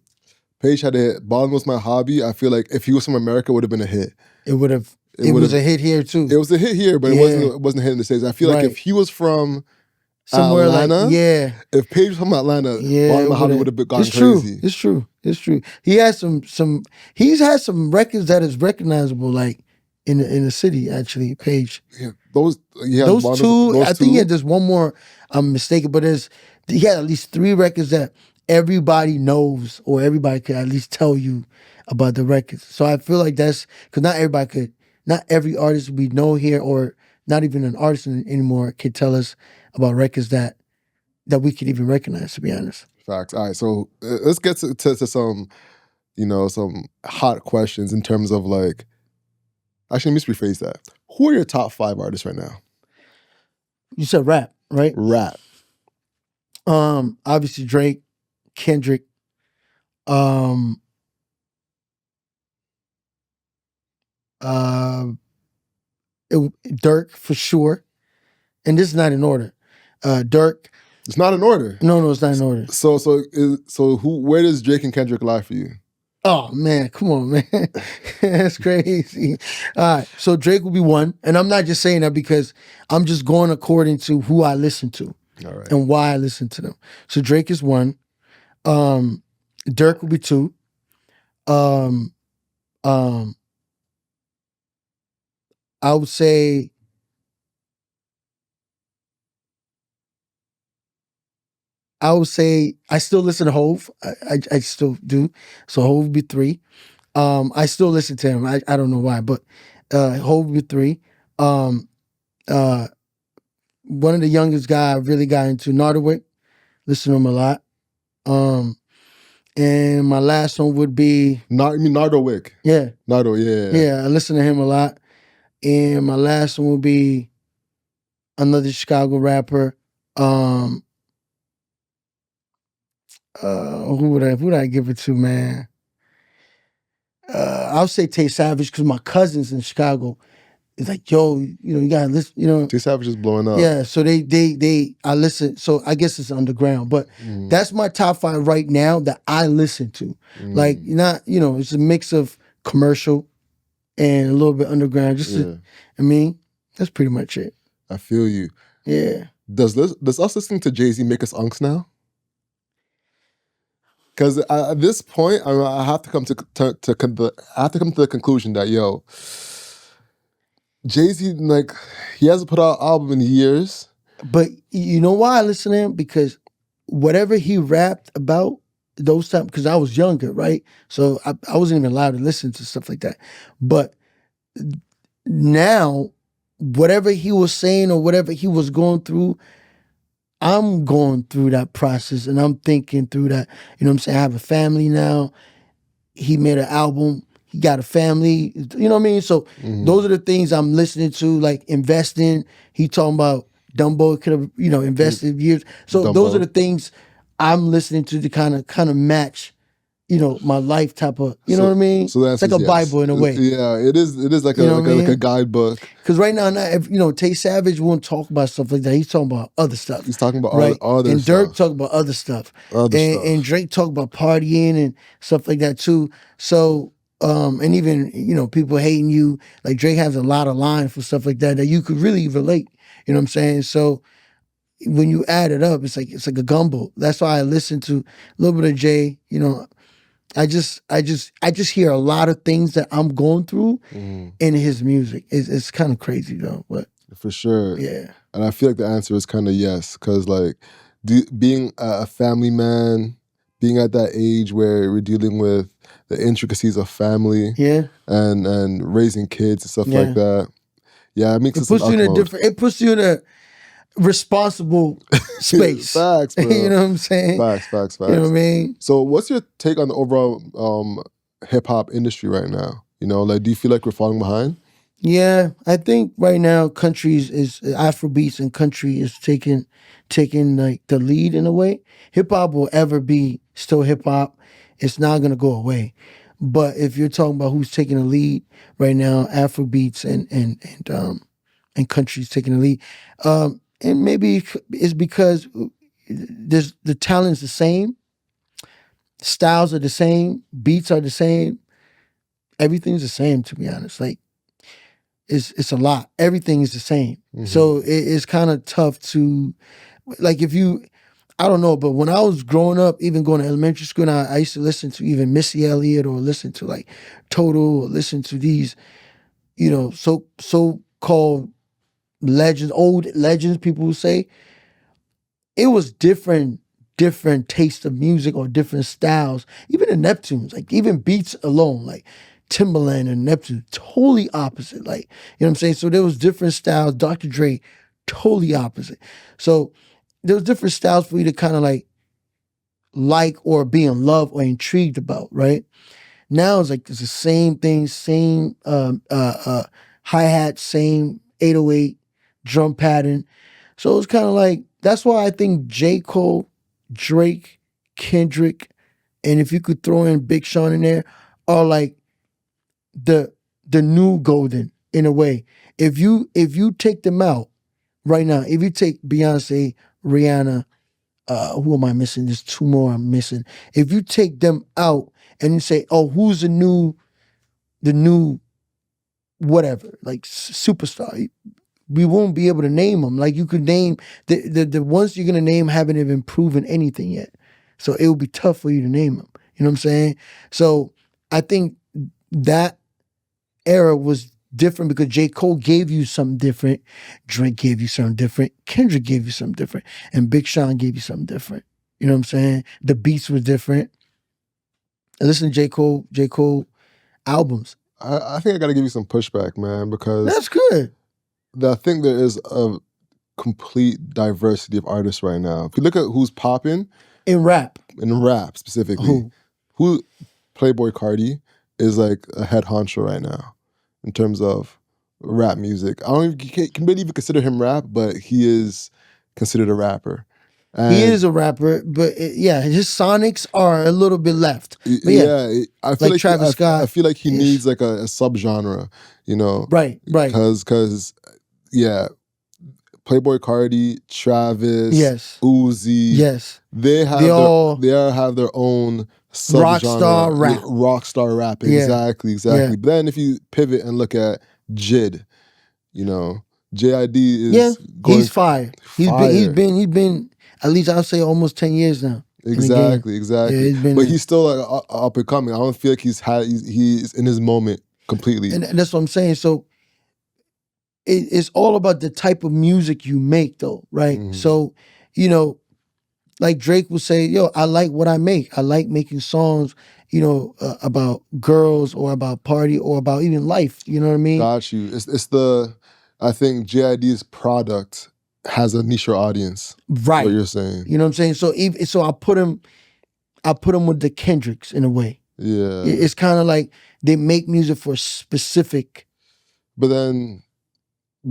Page had a hit. Balling Was My Hobby. I feel like if he was from America, it would have been a hit. It was a hit here too. It was a hit here, but Yeah. it wasn't a hit in the States. I feel like Right. if he was from Somewhere Atlanta, like, yeah. if Page was from Atlanta, Yeah, Balling Was My Hobby it would have gone it's crazy. True. It's true. He has he's had some records that is recognizable, like in the city. Actually, Page. Yeah, those Two. I think he had just one more. I'm mistaken, but he had at least 3 records that everybody knows or everybody could at least tell you about the records. So I feel like that's because not every artist we know here, or not even an artist anymore, could tell us about records that we could even recognize, to be honest. Facts. All right, so let's get to some, some hot questions in terms of like. Actually, let me rephrase that. Who are your top 5 artists right now? You said rap, right? Rap. Obviously Drake, Kendrick, Dirk for sure. And this is not in order. Dirk. It's not in order. No, it's not in order. So where does Drake and Kendrick lie for you? Oh man, come on, man. That's crazy. All right. So Drake will be 1. And I'm not just saying that because I'm just going according to who I listen to. All right. And why I listen to them. So Drake is 1. Dirk will be 2. I would say I still listen to Hove. I still do. So Hove would be 3. I still listen to him. I don't know why, but Hove would be 3. one of the youngest guy I really got into, Nardowick. Listen to him a lot. And my last one would be Nardo Wick. Yeah. Nardo, yeah. Yeah, I listen to him a lot. And my last one would be another Chicago rapper. Who would I give it to, man? I'll say Tay Savage because my cousins in Chicago is like, yo, you gotta listen, T Savage is blowing up. Yeah, so I listen. So I guess it's underground, but that's my top 5 right now that I listen to. Like, not, it's a mix of commercial and a little bit underground. That's pretty much it. I feel you. Yeah. Does us listening to Jay-Z make us unks now? Because at this point, I have to come to the conclusion that Jay-Z, like, he hasn't put out an album in years. But you know why I listen to him? Because whatever he rapped about those times, because I was younger, right? So I wasn't even allowed to listen to stuff like that. But now, whatever he was saying or whatever he was going through, I'm going through that process and I'm thinking through that. You know what I'm saying? I have a family now. He made an album. He got a family. You know what I mean? So those are the things I'm listening to, like investing. He talking about Dumbo could have, invested years. So Dumbo. Those are the things I'm listening to kind of match, my life type of, know what I mean? So it's like a Bible in a way. Yeah, it is like a guidebook. Because right now, Tay Savage won't talk about stuff like that. He's talking about other stuff. He's talking about right? other and stuff. Dirk talk about other stuff. And Drake talk about partying and stuff like that too. So, and even, people hating you, like Drake has a lot of lines for stuff like that you could really relate. You know what I'm saying? So when you add it up, it's like a gumbo. That's why I listen to a little bit of Jay, I just hear a lot of things that I'm going through in his music. It's kind of crazy though, but for sure. Yeah. And I feel like the answer is kind of yes, because like being a family man, being at that age where we're dealing with the intricacies of family, and raising kids and stuff like that. Yeah, it makes it puts you in a different. It puts you in a responsible space. Facts, bro. You know what I'm saying? Facts. You know what I mean? So what's your take on the overall hip hop industry right now? Like, do you feel like we're falling behind? Yeah, I think right now Afrobeats and country is taking like the lead in a way. Hip hop will ever be still hip hop. It's not gonna go away. But if you're talking about who's taking the lead right now, Afrobeats and country's taking the lead. And maybe it's because the talent's the same, styles are the same, beats are the same, everything's the same, to be honest. Like, it's a lot. Everything is the same. So it's kind of tough to, like, I don't know, but when I was growing up, even going to elementary school, and I used to listen to even Missy Elliott or listen to like Total or listen to these, so-called legends, old legends, people who say, it was different tastes of music or different styles. Even the Neptunes, like even beats alone, like Timbaland and Neptune, totally opposite. Like, you know what I'm saying? So there was different styles. Dr. Dre, totally opposite. So there was different styles for you to kind of like or be in love or intrigued about, right? Now it's like it's the same thing, same hi-hat, same 808 drum pattern. So it's kind of like, that's why I think J. Cole, Drake, Kendrick, and if you could throw in Big Sean in there, are like the new golden in a way. If you take them out right now, if you take Beyonce, Rihanna, who am I missing? There's 2 more I'm missing. If you take them out and you say, oh, who's the new whatever, like superstar, we won't be able to name them. Like, you could name the ones you're gonna name haven't even proven anything yet, so it would be tough for you to name them. You know what I'm saying? So I think that era was different because J. Cole gave you something different, Drake gave you something different, Kendrick gave you something different, and Big Sean gave you something different. You know what I'm saying? The beats were different. I listen to J. Cole albums. I think I got to give you some pushback, man, because that's good. I think there is complete diversity of artists right now. If you look at who's popping in rap specifically, who Playboy Cardi is like a head honcho right now in terms of rap music. I don't even can really even consider him rap, but he is considered a rapper. And he is a rapper, but his sonics are a little bit left. But I feel like Travis Scott. I feel like he needs like a subgenre, you know, right, because Playboy Cardi, Travis, yes, Uzi, yes, they have their own subgenre, rockstar rap, exactly. Yeah. But then if you pivot and look at JID, you know, JID is he's fire. He's been at least I'll say almost 10 years now. Exactly. Yeah, but he's still like up and coming. I don't feel like he's in his moment completely. And that's what I'm saying. So it's all about the type of music you make, though, right? Mhm. So, you know, like Drake would say, yo, I like what I make. I like making songs, you know, about girls or about party or about even life. You know what I mean? Got you. I think JID's product has a niche audience. Right. What you're saying. You know what I'm saying? So I put him with the Kendricks in a way. Yeah. It's kind of like they make music for specific. But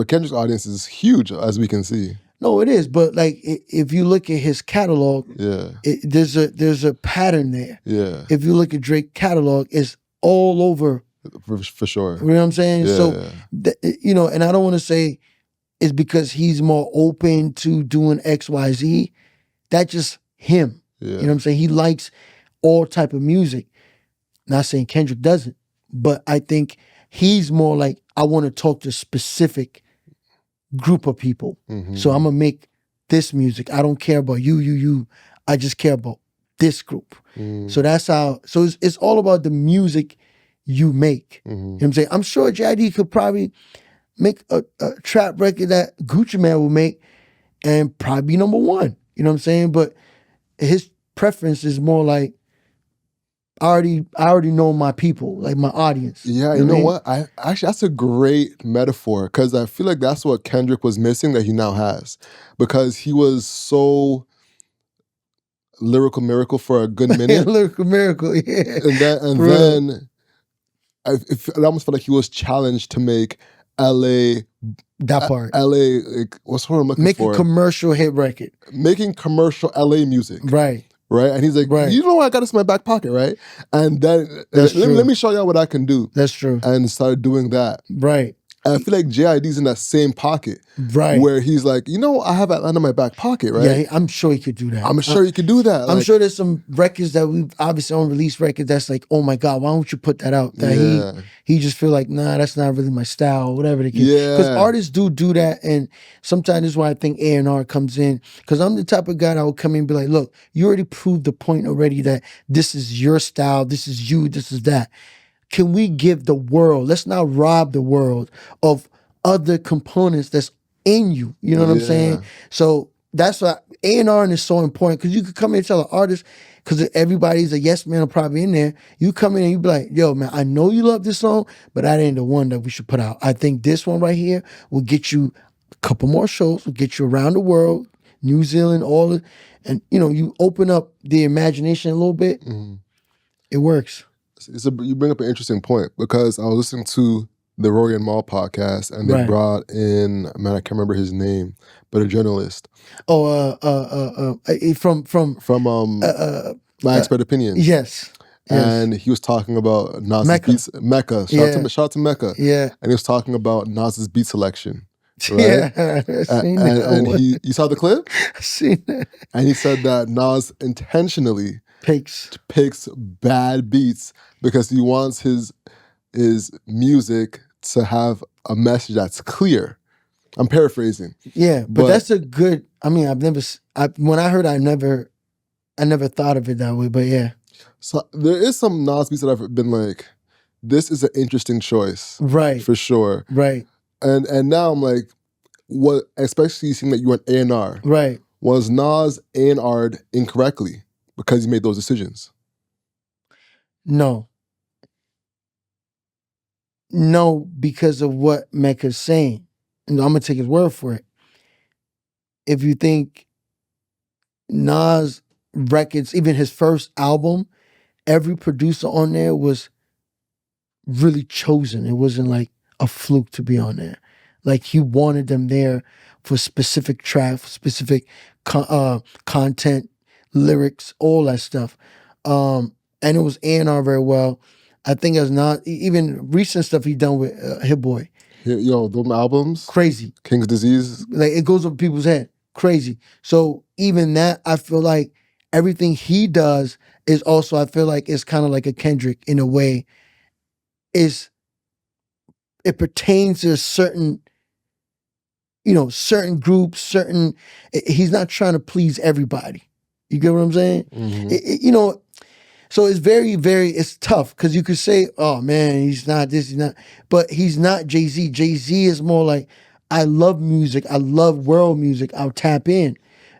Kendrick's audience is huge, as we can see. No, it is. But like, if you look at his catalog, there's a pattern there. Yeah. If you look at Drake's catalog, it's all over. For sure. You know what I'm saying? Yeah. So, you know, and I don't want to say it's because he's more open to doing X, Y, Z. That's just him. Yeah. You know what I'm saying? He likes all type of music. Not saying Kendrick doesn't, but I think he's more like, I want to talk to specific group of people. Mm-hmm. So I'm gonna make this music. I don't care about you. I just care about this group. So that's how. So it's all about the music you make. You know what I'm saying? I'm sure JID could probably make a trap record that Gucci Man will make and probably be number one. You know what I'm saying? But his preference is more like, I already know my people, like my audience. Yeah, you know what? I actually, that's a great metaphor, because I feel like that's what Kendrick was missing that he now has, because he was so lyrical miracle for a good minute. Lyrical miracle, yeah. And then it almost felt like he was challenged to make LA. That part. LA, like, what's what I'm looking for? Make a commercial hit record. Making commercial LA music. Right. Right? And he's like, you know, I got this in my back pocket, right? And then let me show y'all what I can do. That's true. And started doing that. Right. And I feel like JID's in that same pocket. Right. Where he's like, you know, I have Atlanta in my back pocket, right? Yeah, I'm sure he could do that. I'm sure he could do that. I'm sure there's some records that we've obviously unreleased records that's like, oh my God, why don't you put that out? That he just feel like, nah, that's not really my style, or whatever the case. Yeah. Because artists do that, and sometimes that's why I think A&R comes in. Because I'm the type of guy that will come in and be like, look, you already proved the point already that this is your style, this is you, this is that. Can we give the world, let's not rob the world of other components that's in you. You know what I'm saying? So that's why A&R is so important, because you could come in and tell an artist, because everybody's a yes man probably in there. You come in and you be like, yo, man, I know you love this song, but that ain't the one that we should put out. I think this one right here will get you a couple more shows, will get you around the world, New Zealand, all of, and you know, you open up the imagination a little bit. It works. You bring up an interesting point, because I was listening to the Rory and Mal podcast, and they brought in, man, I can't remember his name, but a journalist. Oh, from My Expert Opinions. Yes. And he was talking about Nas's beats. Mecca. Shout out to Mecca. Yeah. And he was talking about Nas's beat selection. Right? Yeah. And you saw the clip? I seen that. And he said that Nas intentionally picks bad beats because he wants his music to have a message that's clear. I'm paraphrasing. Yeah, but that's a good. I mean, when I heard, I never thought of it that way. But yeah. So there is some Nas beats that I've been like, this is an interesting choice, right? For sure, right. And now I'm like, what? Especially seeing that you went A&R, right? Was Nas A&R'd incorrectly because he made those decisions? No, because of what Mecca's saying. And I'm gonna take his word for it. if you think Nas records, even his first album, every producer on there was really chosen. It wasn't like a fluke to be on there. Like he wanted them there for specific tracks, specific content, lyrics, all that stuff. And it was A&R very well. I think it's not even recent stuff he done with Hit Boy. Yo, them albums, Crazy. King's Disease. Like it goes over people's head. Crazy. So even that, I feel like everything he does is also, I feel like it's kind of like a Kendrick in a way. It pertains to certain, certain groups, he's not trying to please everybody. You get what I'm saying? Mm-hmm. So it's very, very, it's tough because you could say, oh man, he's not this, he's not, but he's not Jay-Z. Jay-Z is more like, I love music, I love world music, I'll tap in.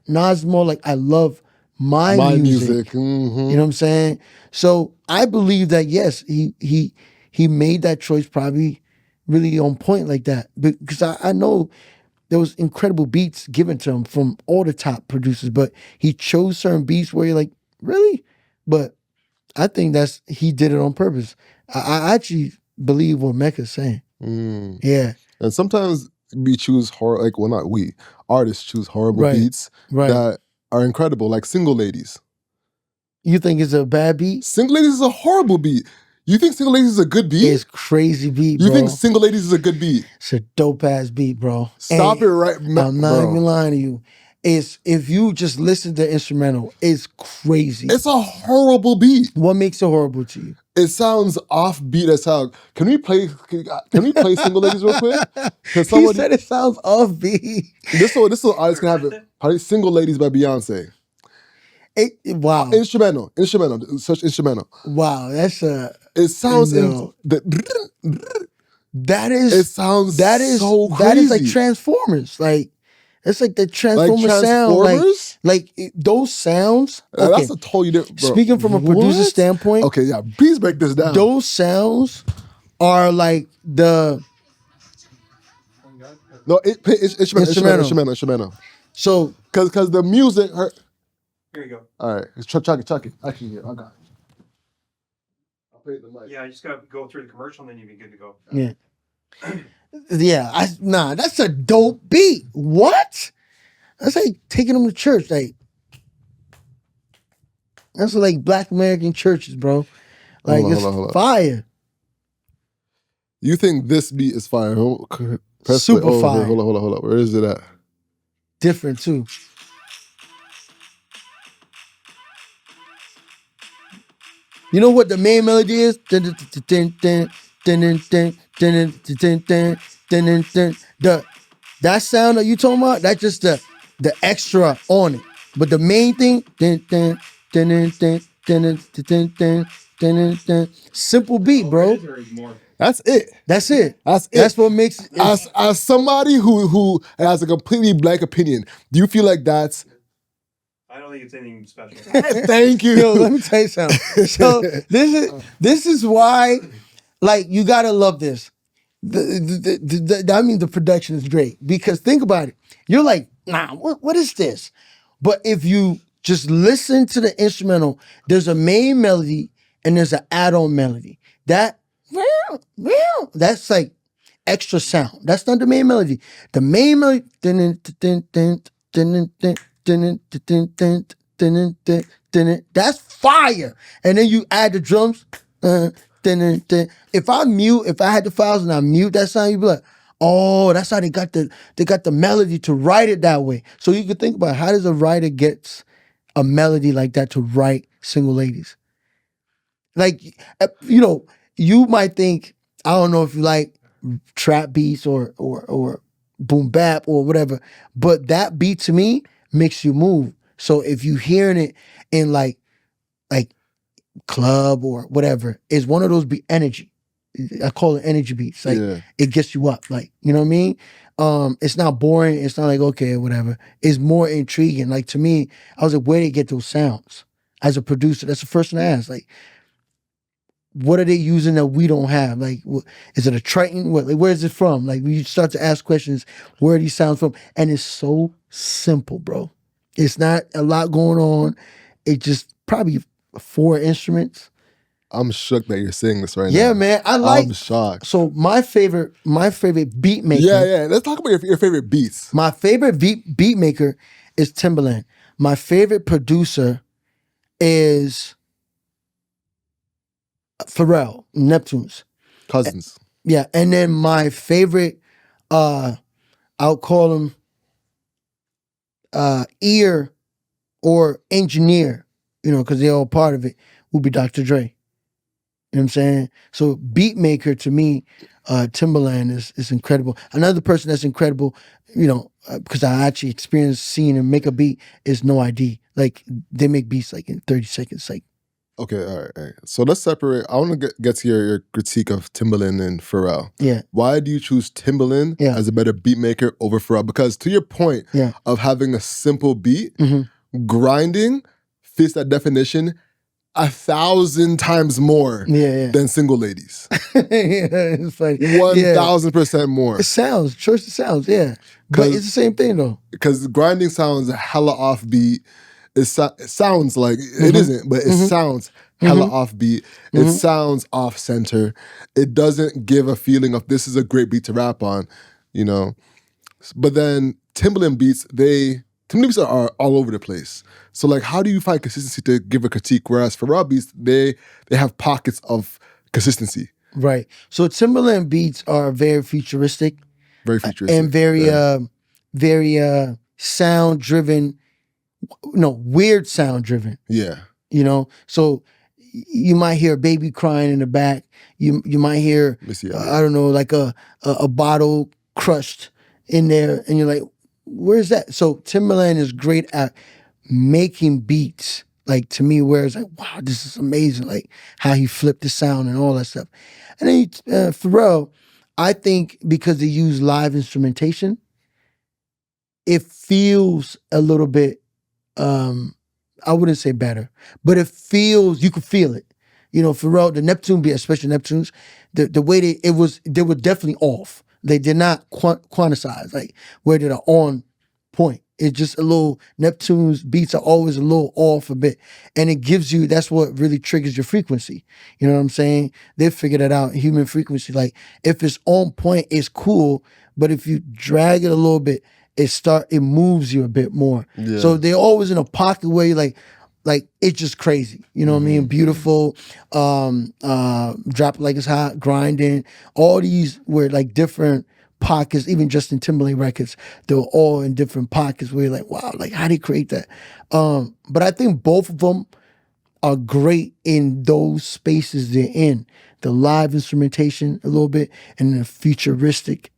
Nas is more like, I love my music. Mm-hmm. You know what I'm saying? So I believe that yes, he made that choice probably really on point like that. Because I know there was incredible beats given to him from all the top producers, but he chose certain beats where you're like, really? But I think he did it on purpose. I actually believe what Mecca's saying. Yeah. And sometimes we choose artists choose horrible beats that are incredible, like Single Ladies. You think it's a bad beat? Single Ladies is a horrible beat. You think Single Ladies is a good beat? It's crazy beat, bro. You think Single Ladies is a good beat? It's a dope ass beat, bro. Stop it right now. I'm not even lying to you. If you just listen to the instrumental, it's crazy. It's a horrible beat. What makes it horrible to you? It sounds offbeat as hell. Can we play Single Ladies real quick? He said it sounds offbeat. This so artists can have it. Probably Single Ladies by Beyonce. Wow. Instrumental. Such instrumental. Wow, that's a. It sounds. That is. It sounds. So crazy. That is like Transformers. Like it's like the Transformers sound. Like those sounds. Okay. That's a totally different. Bro. Speaking from a producer standpoint. Okay, yeah. Please break this down. Those sounds are like the. No, it's instrumental. So, because the music. Here you go. All right, chuck it. Actually, here, I got it. I'll pay the mic. Yeah, you just gotta go through the commercial and then you'll be good to go. Yeah. Yeah, that's a dope beat. What? That's like taking them to church. Like, that's like Black American churches, bro. Like, hold on. Fire. You think this beat is fire? Super fire. Hold on. Where is it at? Different, too. You know what the main melody is? That sound that you talking about, that's just the extra on it. But the main thing, simple beat, bro. That's it. That's what makes it. As somebody who has a completely blank opinion, do you feel like that's? I don't think it's anything special. Thank you. Yo, let me tell you something. So this is why, like, you gotta love this. I mean, the production is great because think about it. You're like, nah, what is this? But if you just listen to the instrumental, there's a main melody and there's an add-on melody. That's like extra sound. That's not the main melody. The main melody. That's fire. And then you add the drums. If I had the files and I mute that sound, you'd be like, oh, that's how they got the melody to write it that way. So you could think about how does a writer get a melody like that to write Single Ladies? Like, you might think, I don't know if you like trap beats or boom bap or whatever, but that beat to me makes you move. So if you hearing it in like club or whatever, it's one of those beat energy. I call it energy beats. Like It gets you up. Like, you know what I mean? It's not boring. It's not like, okay, whatever. It's more intriguing. Like to me, I was like, where did they get those sounds? As a producer, that's the first thing I asked. Like, what are they using that we don't have? Like, is it a Triton? What? Like, where is it from? Like, you start to ask questions, where are these sounds from? And it's so simple, bro. It's not a lot going on. It just probably 4 instruments. I'm shook that you're saying this right now. Yeah, man. I'm shocked. So my favorite beat maker. Yeah. Let's talk about your favorite beats. My favorite beat maker is Timbaland. My favorite producer is Pharrell, Neptunes. Cousins. Yeah, and then my favorite, I'll call him ear or engineer, because they're all part of it, would be Dr. Dre. You know what I'm saying? So beat maker to me, Timbaland is incredible. Another person that's incredible, because I actually experienced seeing him make a beat, is No ID. Like, they make beats like in 30 seconds. Like, okay, all right. So let's separate. I want to get to your critique of Timbaland and Pharrell. Yeah. Why do you choose Timbaland as a better beat maker over Pharrell? Because to your point of having a simple beat, grinding fits that definition 1,000 times more than single ladies. It's funny. 1,000% more. It sounds, choice of sounds, yeah. But it's the same thing though. Because grinding sounds hella offbeat. It sounds like, it isn't, but it sounds hella offbeat. It sounds off center. It doesn't give a feeling of this is a great beat to rap on, But then Timbaland beats, are all over the place. So like, how do you find consistency to give a critique? Whereas Pharrell beats, they have pockets of consistency. Right. So Timbaland beats are very futuristic. Very futuristic. And very sound driven. No, weird sound driven. Yeah. So you might hear a baby crying in the back. You might hear, I don't know, like a bottle crushed in there, and you're like, where's that? So Timbaland is great at making beats, like, to me, where it's like, wow, this is amazing, like how he flipped the sound and all that stuff. And then Pharrell, I think because they use live instrumentation, it feels a little bit, I wouldn't say better, but it feels, you could feel it. Pharrell, the Neptune beat, especially Neptunes, the way they were definitely off. They did not quantize, like, where they're on point. It's just a little, Neptune's beats are always a little off a bit. And it gives you, that's what really triggers your frequency. You know what I'm saying? They figured it out, human frequency. Like, if it's on point, it's cool. But if you drag it a little bit, it moves you a bit more. Yeah. So they're always in a pocket where you're like it's just crazy. You know what I mean? Beautiful, drop like it's hot, grinding. All these were like different pockets, even Justin Timberlake records, they were all in different pockets where you're like, wow, like, how do you create that? But I think both of them are great in those spaces they're in. The live instrumentation a little bit, and the futuristic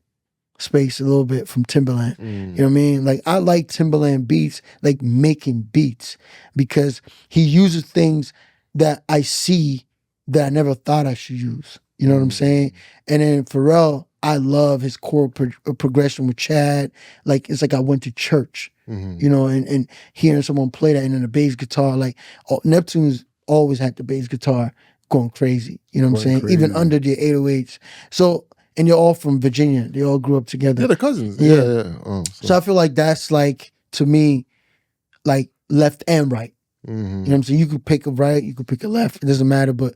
space a little bit from Timbaland. You know what I mean? Like, I like Timbaland beats, like making beats, because he uses things that I see that I never thought I should use. You know what I'm saying? And then Pharrell, I love his chord progression with Chad. Like, it's like I went to church, and hearing someone play that, and then the bass guitar, like, Neptune's always had the bass guitar going crazy. You know what I'm saying? Crazy. Even under the 808s. So, and they're all from Virginia. They all grew up together. Yeah, they're cousins. Yeah. Oh, so I feel like that's, like, to me, like, left and right. You know what I'm saying? You could pick a right, you could pick a left. It doesn't matter, but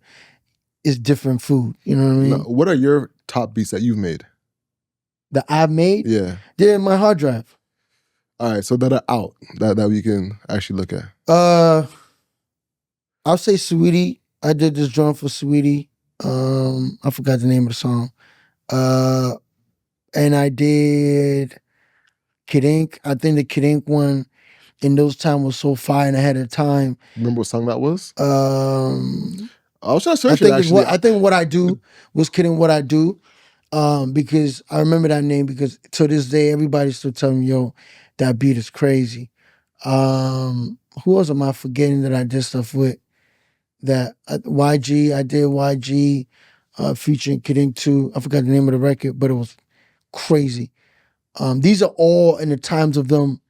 it's different food. You know what I mean? Now, what are your top beats that you've made? That I've made? Yeah. They're in my hard drive. All right, so that are out, that we can actually look at. I'll say Saweetie. I did this drum for Saweetie. I forgot the name of the song. And I did Kid Ink. I think the Kid Ink one in those times was so fire and ahead of time. Remember what song that was? I was trying to search I think What I Do was Kid Ink What I Do. Because I remember that name, because to this day everybody's still telling me, yo, that beat is crazy. Who else am I forgetting that I did stuff with? That YG, I did YG featuring Kid Ink 2. I forgot the name of the record, but it was crazy. These are all in the times of them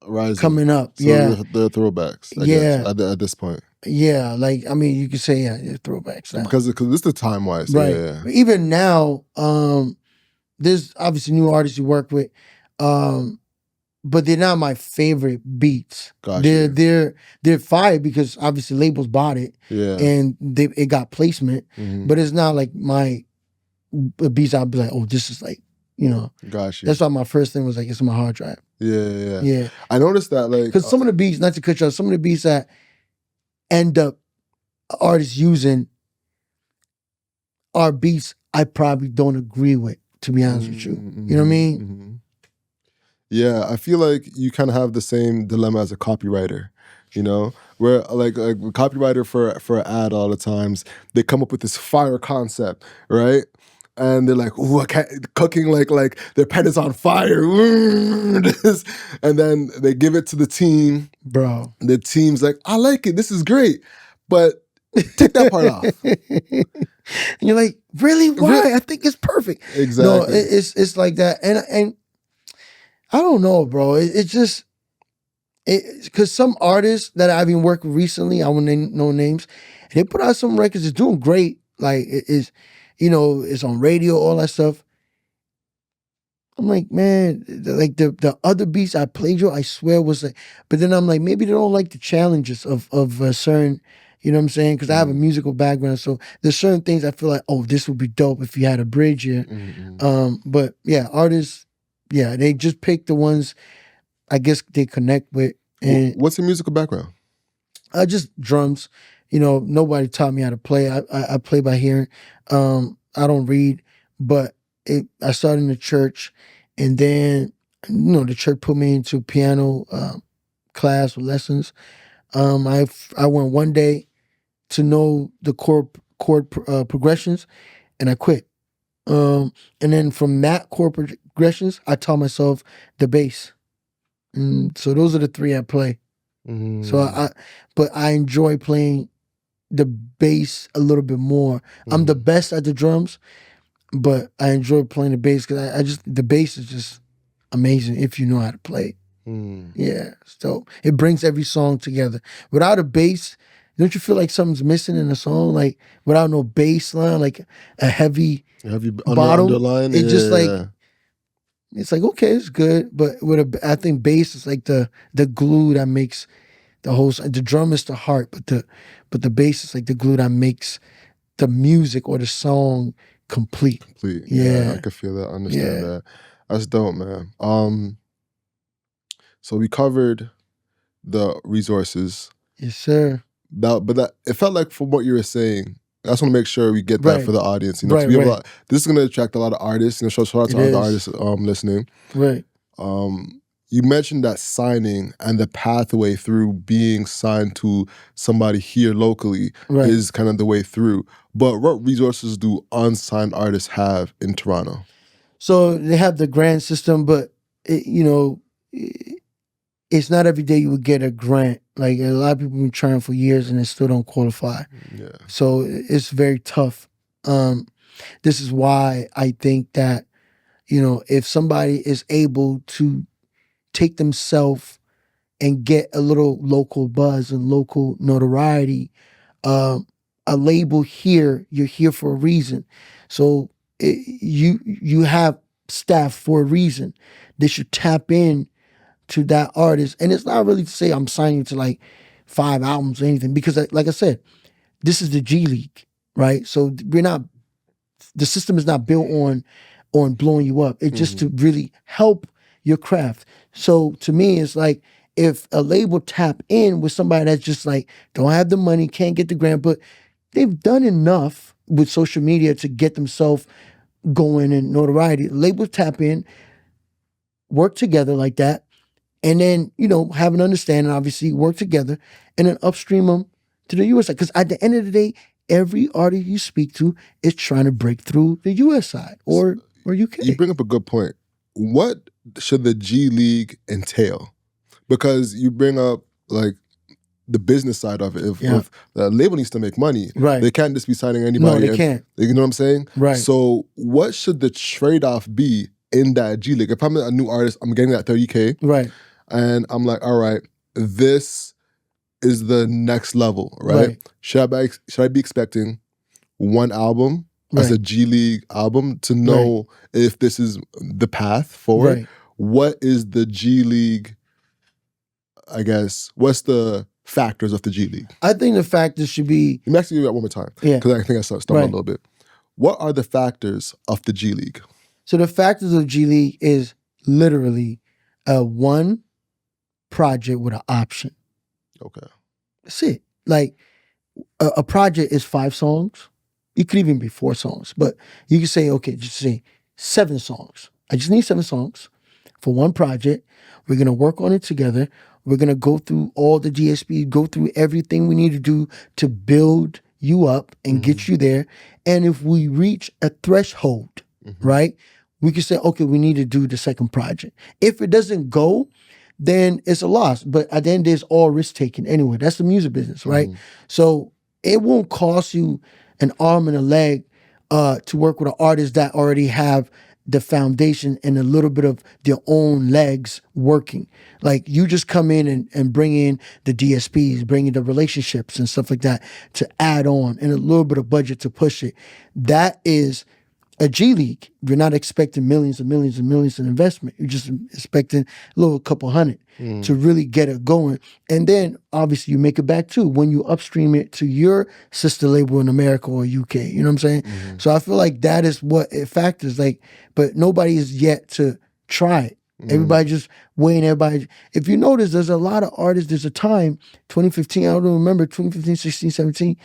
Rising. coming up. So Yeah. they're throwbacks, I Yeah. guess, at this point. Yeah, like I mean, you could say they're throwbacks now. Because this is the time wise. Right. Yeah. Even now, there's obviously new artists you work with, but they're not my favorite beats. Gotcha. They're fire because obviously labels bought it, Yeah. and it got placement. Mhm. But it's not like my beats. I'll be like, oh, this is like, Gotcha. That's why my first thing was like, it's on my hard drive. Yeah. I noticed that, like, because some of the beats, not to cut you off, some of the beats that end up artists using are beats I probably don't agree with, to be honest with you. You know what I mean? Mm-hmm. Yeah, I feel like you kind of have the same dilemma as a copywriter, where like a copywriter for an ad, all the times they come up with this fire concept, right? And they're like, "Ooh, I can't cooking like their pen is on fire," and then they give it to the team. Bro, the team's like, "I like it. This is great," but take that part off. And you're like, really? Why? I think it's perfect. Exactly. No, it's like that, and I don't know, bro. It's just because some artists that I've been working recently, I won't name no names, and they put out some records. It's doing great. Like it's on radio, all that stuff. I'm like, man, like the other beats I played you, I swear was like, but then I'm like, maybe they don't like the challenges of certain, you know what I'm saying? Because I have a musical background, so there's certain things I feel like, oh, this would be dope if you had a bridge here. But yeah, artists, yeah, they just pick the ones I guess they connect with. And what's your musical background? Just drums. Nobody taught me how to play. I play by hearing. I don't read, but I started in the church, and then the church put me into piano class or lessons. I went one day to know the chord progressions, and I quit. And then from that chord progressions, I taught myself the bass. So those are the three I play. So but I enjoy playing the bass a little bit more. I'm the best at the drums, but I enjoy playing the bass because the bass is just amazing if you know how to play. Yeah, so it brings every song together. Without a bass, don't you feel like something's missing in a song? Like without no bass line, like a heavy bottom, underline, it just like it's like okay, it's good, but I think bass is like the glue that makes the whole. The drum is the heart, but the bass is like the glue that makes the music or the song complete. Yeah, I can feel that. Understand that. That's dope, man. So we covered the resources. Yes, sir. But it felt like from what you were saying, I just want to make sure we get that for the audience. Right, this is going to attract a lot of artists. Shout out to all the artists listening. Right. You mentioned that signing and the pathway through being signed to somebody here locally is kind of the way through. But what resources do unsigned artists have in Toronto? So they have the grant system, but it's not every day you would get a grant. Like a lot of people have been trying for years and they still don't qualify. Yeah. So it's very tough. This is why I think that, if somebody is able to take themselves and get a little local buzz and local notoriety, a label here, you're here for a reason. So you have staff for a reason. They should tap in to that artist. And it's not really to say I'm signing to like 5 albums or anything, because like I said, this is the G League, right? So the system is not built on blowing you up. It's just to really help your craft. So to me, it's like if a label tap in with somebody that's just like don't have the money, can't get the grant, but they've done enough with social media to get themselves going and notoriety. Labels tap in, work together like that, and then, have an understanding, obviously, work together, and then upstream them to the US side. Because at the end of the day, every artist you speak to is trying to break through the US side or UK. You bring up a good point. What should the G League entail? Because you bring up like the business side of it. If the label needs to make money, they can't just be signing anybody. No, they can't. You know what I'm saying? Right. So what should the trade-off be in that G League? If I'm a new artist, I'm getting that 30K. Right. and I'm like, all right, this is the next level, right? Should I be expecting one album as a G League album to know if this is the path forward? What is the G League, I guess, what's the factors of the G League? I think the factors should be... Let me ask you that one more time, because I think I stumbled a little bit. What are the factors of the G League? So the factors of G League is literally one project with an option. Okay. That's it. Like a project is 5 songs. It could even be 4 songs, but you can say, okay, just say 7 songs. I just need 7 songs for one project. We're going to work on it together. We're going to go through all the DSPs, go through everything we need to do to build you up and get you there. And if we reach a threshold, right, we can say, okay, we need to do the second project. If it doesn't go, then it's a loss. But at the end, there's all risk taking anyway. That's the music business, right? So it won't cost you an arm and a leg to work with an artist that already have the foundation and a little bit of their own legs working. Like you just come in and bring in the DSPs, bring in the relationships and stuff like that to add on and a little bit of budget to push it. That is a G League. You're not expecting millions and millions and millions in investment. You're just expecting a little couple hundred to really get it going. And then obviously you make it back too when you upstream it to your sister label in America or UK. You know what I'm saying? So I feel like that is what it factors. Like, but nobody is yet to try it. Everybody just waiting. Everybody. If you notice, there's a lot of artists. There's a time, 2015. I don't remember 2015, 16, 17.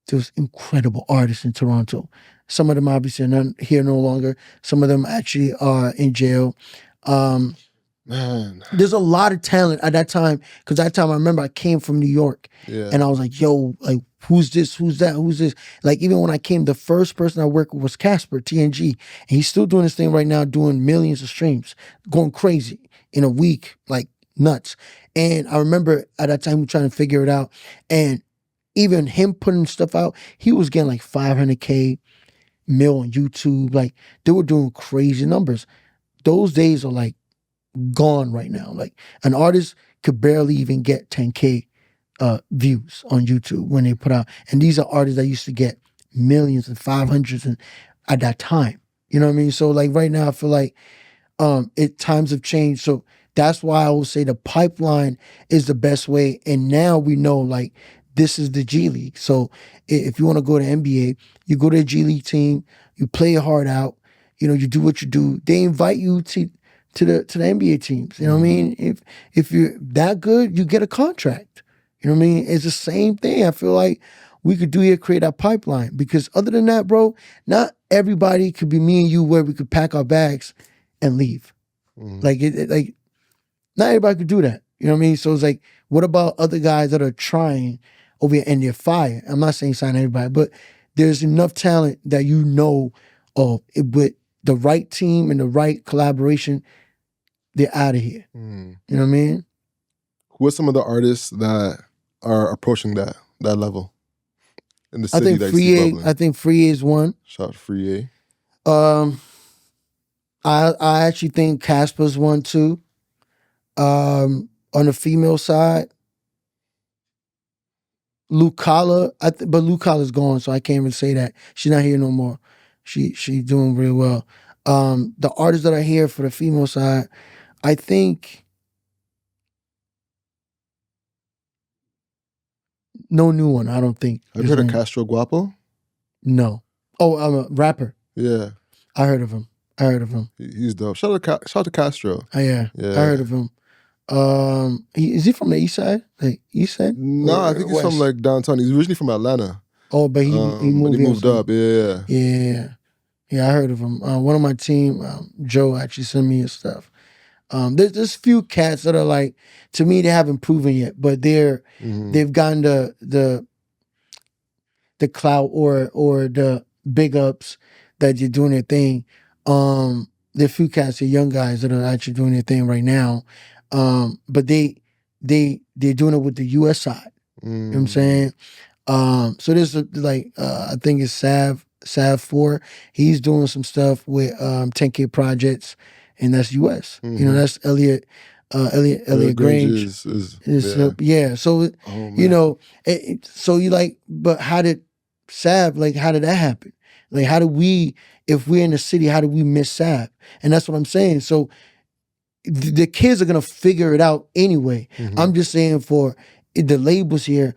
There was incredible artists in Toronto. Some of them obviously are not here no longer. Some of them actually are in jail. Man, there's a lot of talent at that time. Because that time I remember I came from New York, and I was like, "Yo, like who's this? Who's that? Who's this?" Like even when I came, the first person I worked with was Casper TNG, and he's still doing this thing right now, doing millions of streams, going crazy in a week, like nuts. And I remember at that time we were trying to figure it out, and even him putting stuff out, he was getting like 500K mil on YouTube. Like they were doing crazy numbers. Those days are like gone right now. Like an artist could barely even get 10K views on YouTube when they put out. And these are artists that used to get millions and 500s and at that time. You know what I mean? So like right now I feel like times have changed. So that's why I would say the pipeline is the best way. And now we know like this is the G League. So if you want to go to NBA, you go to a G League team, you play your heart out, you know, you do what you do. They invite you to the NBA teams. You know what I mean? If you're that good, you get a contract. You know what I mean? It's the same thing. I feel like we could do here, create that pipeline. Because other than that, bro, not everybody could be me and you where we could pack our bags and leave. Like not everybody could do that. You know what I mean? So it's like, what about other guys that are trying over here and they're fire? I'm not saying sign everybody, but there's enough talent that you know with the right team and the right collaboration, they're out of here. You know what I mean? Who are some of the artists that are approaching that level in the city? I think Free A is one. Shout out to Free A. I actually think Casper's one too. On the female side, Lucala, but Lucala's gone, so I can't even say that. She's not here no more. She's doing real well. The artists that are here for the female side, I think no new one. I don't think. Have you heard of Castro Guapo? No. Oh, I'm a rapper. Yeah, I heard of him. He's dope. Shout out to Castro. Oh, yeah, I heard of him. Is he from the east side? Like east side? No, I think he's from like downtown. He's originally from Atlanta. Oh, but he moved up. Yeah. I heard of him. One of my team, Joe, actually sent me his stuff. There's few cats that are like, to me, they haven't proven yet, but they've gotten the clout or the big ups that you're doing their thing. There are few cats, the young guys that are actually doing their thing right now. But they're doing it with the US side. You know what I'm saying? So there's I think it's Sav 4. He's doing some stuff with 10K projects, and that's US. You know, that's Elliot Elliot Grange. Yeah. So you know, so you like, but how did Sav, like, how did that happen? Like, how do we, if we're in the city, how do we miss Sav? And that's what I'm saying. So the kids are gonna figure it out anyway. I'm just saying for the labels here,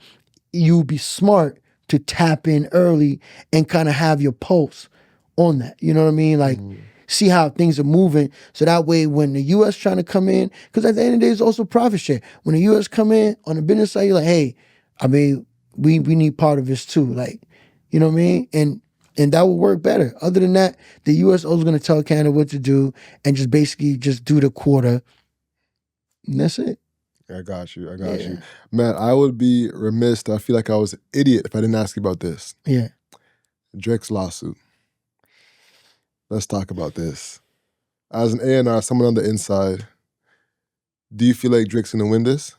you'd be smart to tap in early and kind of have your pulse on that. You know what I mean? Like, see how things are moving. So that way when the US trying to come in, because at the end of the day, it's also profit share. When the US come in on the business side, you're like, hey, I mean, we need part of this too. Like, you know what I mean? And that will work better. Other than that, the US is going to tell Canada what to do and just basically just do the quota. And that's it. I got you. Man, I would be remiss. I feel like I was an idiot if I didn't ask you about this. Yeah. Drake's lawsuit. Let's talk about this. As an A&R, someone on the inside, do you feel like Drake's gonna win this?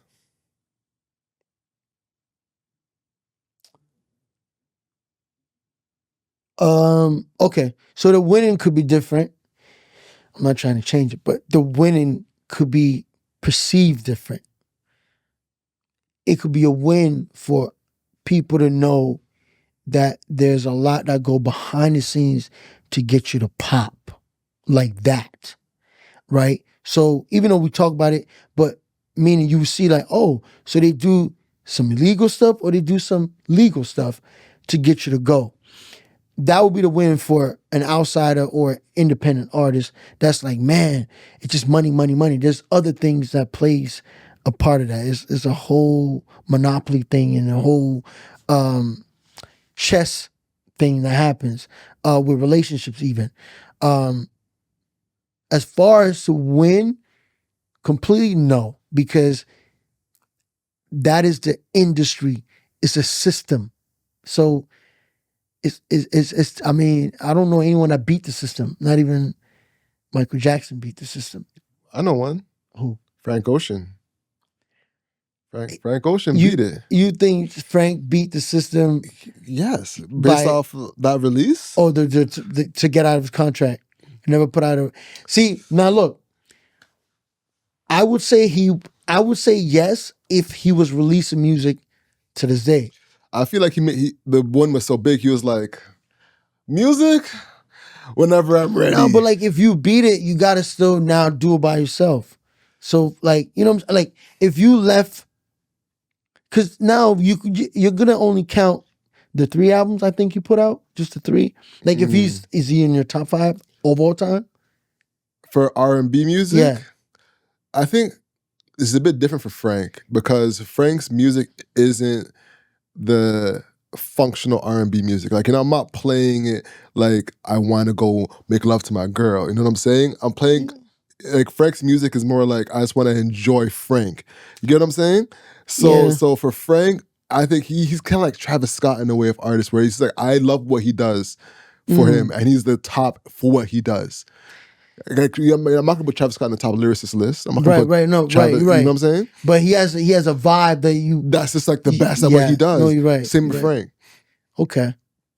Okay. So the winning could be different. I'm not trying to change it, but the winning could be perceived different. It could be a win for people to know that there's a lot that go behind the scenes to get you to pop like that, right? So even though we talk about it, but meaning you see like, oh, so they do some illegal stuff or they do some legal stuff to get you to go. That would be the win for an outsider or independent artist that's like, man, it's just money, money, money. There's other things that plays a part of that. It's a whole monopoly thing and a whole chess thing that happens with relationships even. As far as to win, completely no, because that is the industry. It's a system. So it's I mean, I don't know anyone that beat the system. Not even Michael Jackson beat the system. I know one. Who? Frank Ocean. Frank Ocean beat it. You think Frank beat the system? Yes, based off that release. Oh, to get out of his contract, never put out a. See now, look. I would say yes if he was releasing music to this day. I feel like the one was so big. He was like, music, whenever I'm ready. No, but like if you beat it, you gotta still now do it by yourself. So like, you know, like if you left, because now you're gonna only count the 3 albums I think you put out, just the 3. Like if is he in your top 5 of all time for R&B music? Yeah, I think it's a bit different for Frank because Frank's music isn't the functional R&B music. Like, and I'm not playing it like I want to go make love to my girl. You know what I'm saying? I'm playing like Frank's music is more like I just want to enjoy Frank. You get what I'm saying? So for Frank, I think he's kind of like Travis Scott in the way of artist, where he's like, I love what he does for him, and he's the top for what he does. Like, I'm not gonna put Travis Scott on the top lyricist list. I'm not gonna put Travis, right. You know what I'm saying? But he has a vibe that you. That's just like the best at what he does. No, you're right. Same with Frank. Okay,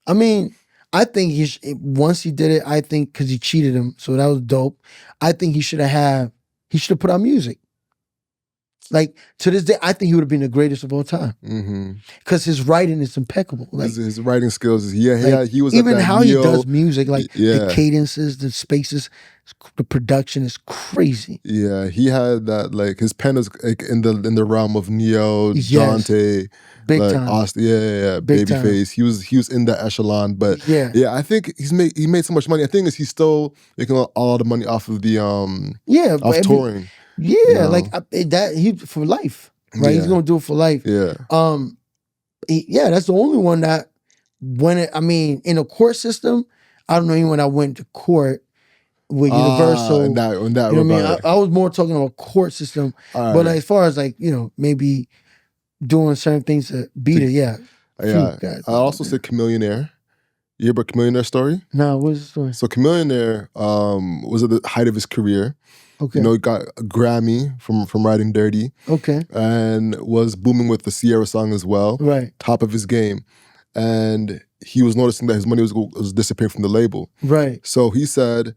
I mean, I think once he did it, I think because he cheated him, so that was dope. I think he should have put out music. Like to this day, I think he would have been the greatest of all time because his writing is impeccable. Like his writing skills, he was even how he does music, like yeah. the cadences, the spaces, the production is crazy. Yeah, he had that like his pen was like in the realm of Neo, Dante, big like time. Austin, Babyface. He was in that echelon, but I think he made so much money. I think he's still making all the money off of the off touring. Yeah, you know? Like that he for life, right? Yeah. He's gonna do it for life. Yeah. That's the only one that in a court system, I don't know anyone that went to court with Universal. In that you know what I mean? I was more talking about court system, but like, as far as like, you know, maybe doing certain things to beat it, yeah. I also said Chameleonaire. You hear about Chameleonaire story? No, what's the story? So Chameleonaire was at the height of his career. Okay. You know, he got a Grammy from Riding Dirty. Okay. And was booming with the Sierra song as well. Right. Top of his game. And he was noticing that his money was disappearing from the label. Right. So he said,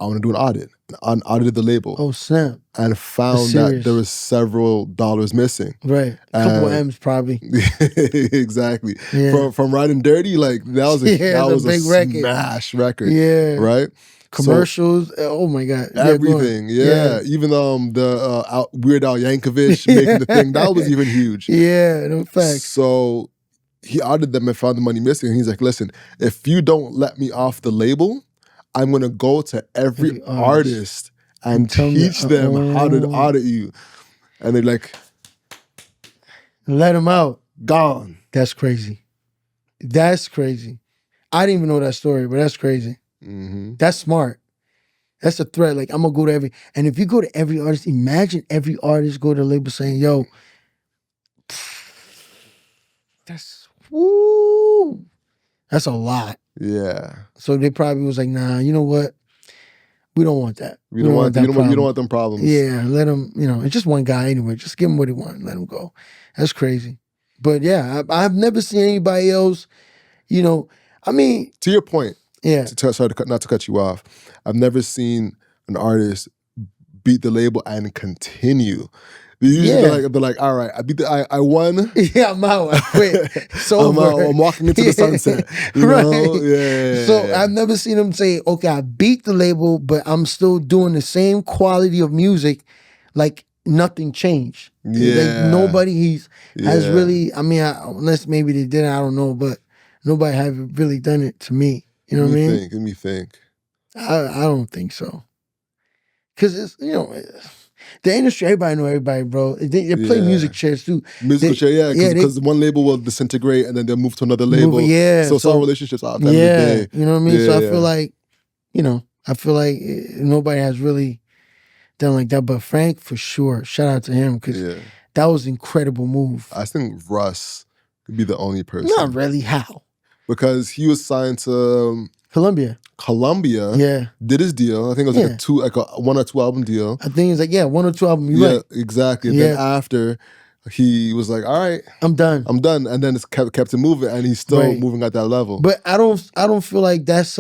I want to do an audit. And audited the label. Oh, snap. And found that there was several dollars missing. Right. A couple M's probably. Exactly. Yeah. From Riding Dirty, like that was a big smash record. Yeah. Right? Commercials. So, oh my God. Everything. Yeah. Even the Weird Al Yankovic making the thing, that was even huge. Yeah, no facts. So he audited them and found the money missing. And he's like, listen, if you don't let me off the label, I'm going to go to every artist and teach them how to audit you. And they're like, let him out. Gone. That's crazy. That's crazy. I didn't even know that story, but that's crazy. Mm-hmm. That's smart. That's a threat. Like, I'm going to go to every, and if you go to every artist, imagine every artist go to the label saying, yo, that's a lot. Yeah. So they probably was like, nah, you know what? We don't want that. You don't want them problems. Yeah, let him, it's just one guy anyway. Just give him what he wants. Let him go. That's crazy. But yeah, I've never seen anybody else, I mean. To your point. Yeah. Sorry, not to cut you off. I've never seen an artist beat the label and continue. They usually they're like, all right, I won. Yeah, I'm out. I quit. So I'm walking into the sunset. You know? Yeah. So I've never seen them say, okay, I beat the label, but I'm still doing the same quality of music, like nothing changed. Yeah. Like nobody has really, I mean, unless maybe they did, I don't know, but nobody have really done it to me. You know what I mean? Let me think. I don't think so. Because it's, the industry, everybody know everybody, bro. They play music chairs too. Musical chair, because one label will disintegrate and then they'll move to another label. So it's all relationships out there. Yeah, you know what I mean? So I feel like, nobody has really done like that. But Frank, for sure, shout out to him because that was an incredible move. I think Russ could be the only person. Not really. How? Because he was signed to Columbia. Did his deal. I think it was like a 1 or 2 album deal. I think it's like 1 or 2 albums. Right. Exactly. And then after, he was like, all right, I'm done. And then it's kept it moving, and he's still moving at that level. But I don't feel like that's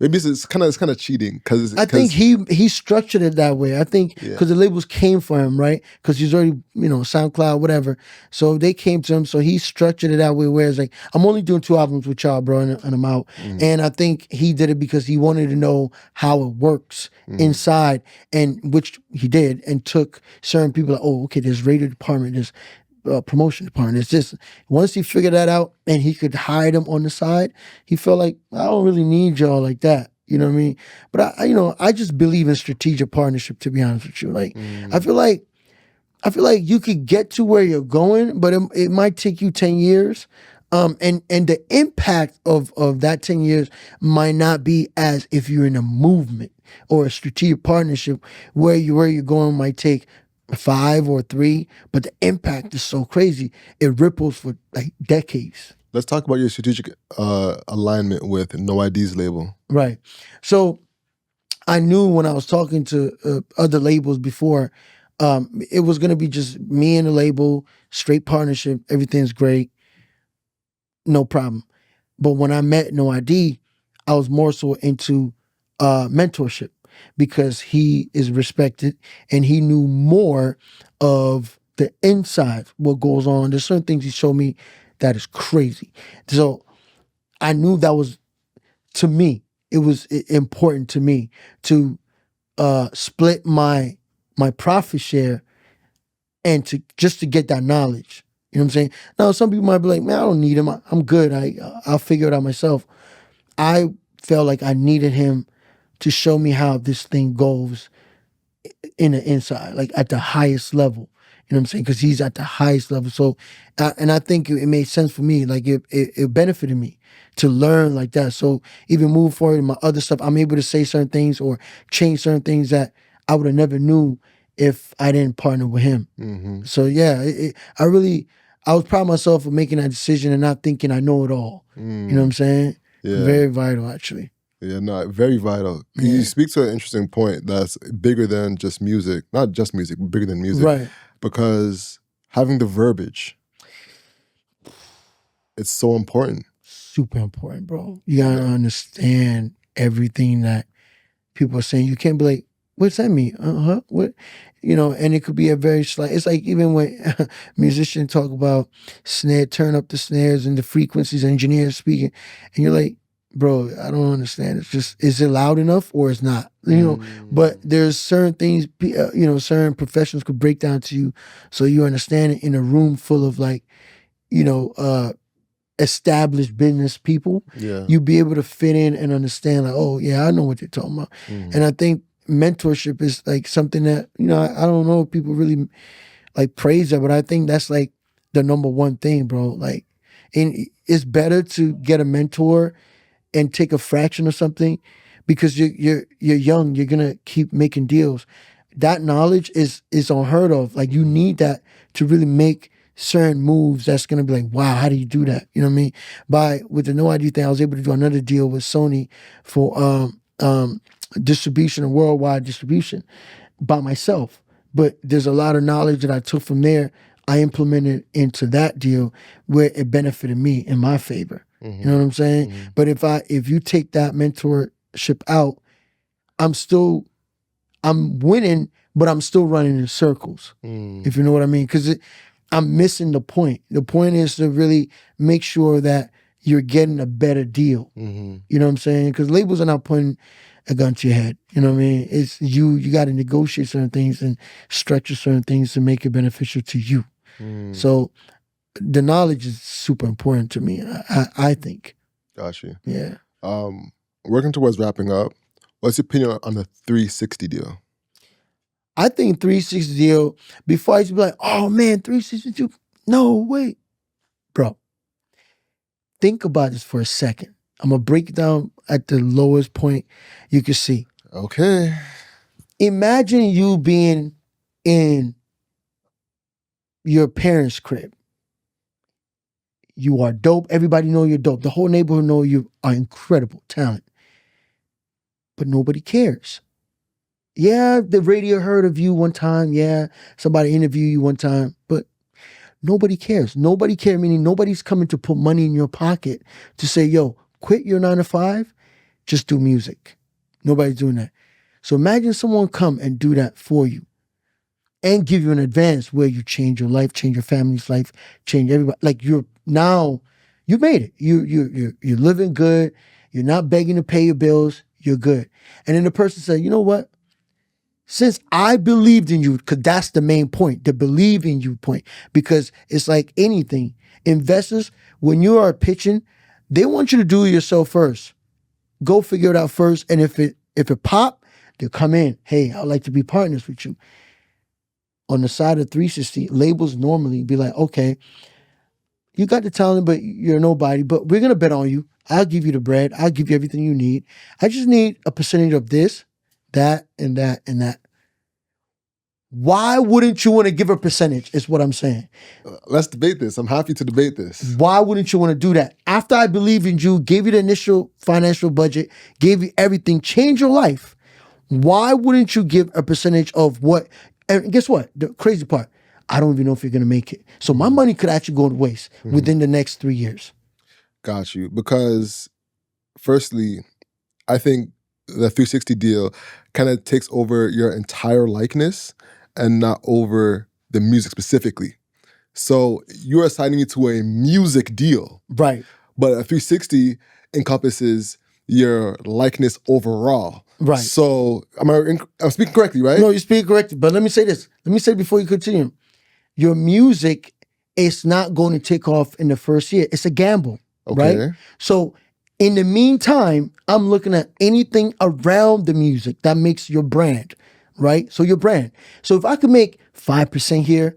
maybe it's kind of cheating because I think he structured it that way. I think because the labels came for him, right? Because he's already SoundCloud, whatever. So they came to him. So he structured it that way. Where it's like, I'm only doing 2 albums with y'all, bro, and I'm out. Mm. And I think he did it because he wanted to know how it works inside, and which he did, and took certain people like, oh, okay, there's radio department, there's promotion department. It's just once he figured that out and he could hide them on the side, he felt like, I don't really need y'all like that. You know what I mean? But I just believe in strategic partnership, to be honest with you. Like I feel like you could get to where you're going, but it might take you 10 years. And the impact of that 10 years might not be as if you're in a movement or a strategic partnership where you're going might take 5 or 3, but the impact is so crazy. It ripples for like decades. Let's talk about your strategic alignment with No ID's label. Right. So I knew when I was talking to other labels before, it was going to be just me and the label, straight partnership, everything's great, no problem. But when I met No ID, I was more so into mentorship, because he is respected and he knew more of the inside, what goes on. There's certain things he showed me that is crazy. So I knew that was, to me, it was important to me to split my profit share and to get that knowledge. You know what I'm saying? Now, some people might be like, man, I don't need him. I'm good. I'll figure it out myself. I felt like I needed him to show me how this thing goes in the inside, like at the highest level. You know what I'm saying? Because he's at the highest level. So, and I think it made sense for me. Like it benefited me to learn like that. So even moving forward in my other stuff, I'm able to say certain things or change certain things that I would have never knew if I didn't partner with him. Mm-hmm. So yeah, I was proud of myself for making that decision and not thinking I know it all. You know what I'm saying? Yeah. Very vital, actually. Yeah, no, very vital. Yeah. You speak to an interesting point that's bigger than just music. Not just music, but bigger than music. Right. Because having the verbiage, it's so important. Super important, bro. You gotta understand everything that people are saying. You can't be like, what's that mean? What? And it could be a very slight. It's like even when musicians talk about snare, turn up the snares and the frequencies, engineers speaking, and you're like, bro, I don't understand. It's just, is it loud enough or it's not? But there's certain things, certain professionals could break down to you so you understand it in a room full of like, established business people. Yeah. You be able to fit in and understand like, oh yeah, I know what they're talking about. And I think mentorship is like something that, I don't know if people really like praise that, but I think that's like the number one thing, bro. Like, and it's better to get a mentor and take a fraction of something because you're young, you're gonna keep making deals. That knowledge is unheard of. Like you need that to really make certain moves that's gonna be like, wow, how do you do that? You know what I mean? With the No ID thing, I was able to do another deal with Sony for distribution and worldwide distribution by myself. But there's a lot of knowledge that I took from there. I implemented into that deal where it benefited me in my favor. You know what I'm saying? But if you take that mentorship out, I'm winning, but I'm still running in circles. If you know what I mean? Because I'm missing the point. The point is to really make sure that you're getting a better deal. You know what I'm saying? Because labels are not putting a gun to your head. You know what I mean? It's you got to negotiate certain things and structure certain things to make it beneficial to you. So the knowledge is super important to me, I think. Got you. Yeah. Working towards wrapping up, what's your opinion on the 360 deal? I think 360 deal, before I used to be like, oh man, 362. No, wait. Bro, think about this for a second. I'm going to break it down at the lowest point you can see. Okay. Imagine you being in your parents' crib. You are dope. Everybody know you're dope. The whole neighborhood know you are incredible talent. But nobody cares. Yeah, the radio heard of you one time. Yeah, somebody interviewed you one time. But nobody cares. Nobody cares, meaning nobody's coming to put money in your pocket to say, yo, quit your 9 to 5, just do music. Nobody's doing that. So imagine someone come and do that for you and give you an advance where you change your life, change your family's life, change everybody. Like you made it. You're living good. You're not begging to pay your bills. You're good. And then the person said, you know what? Since I believed in you, because that's the main point, the believe in you point. Because it's like anything. Investors, when you are pitching, they want you to do it yourself first. Go figure it out first. And if it pop, they'll come in. Hey, I'd like to be partners with you. On the side of 360, labels normally be like, okay, you got the talent, but you're nobody, but we're going to bet on you. I'll give you the bread. I'll give you everything you need. I just need a percentage of this, that, and that, and that. Why wouldn't you want to give a percentage is what I'm saying. Let's debate this. I'm happy to debate this. Why wouldn't you want to do that? After I believed in you, gave you the initial financial budget, gave you everything, changed your life, why wouldn't you give a percentage of what? And guess what? The crazy part, I don't even know if you're going to make it. So my money could actually go to waste within the next 3 years. Got you. Because firstly, I think the 360 deal kind of takes over your entire likeness and not over the music specifically. So you're assigning it to a music deal. Right. But a 360 encompasses your likeness overall. Right. So I'm speaking correctly, right? No, you speak correctly. But let me say this. Let me say before you continue. Your music is not going to take off in the first year. It's a gamble, right? So in the meantime, I'm looking at anything around the music that makes your brand, right? So your brand. So if I could make 5% here,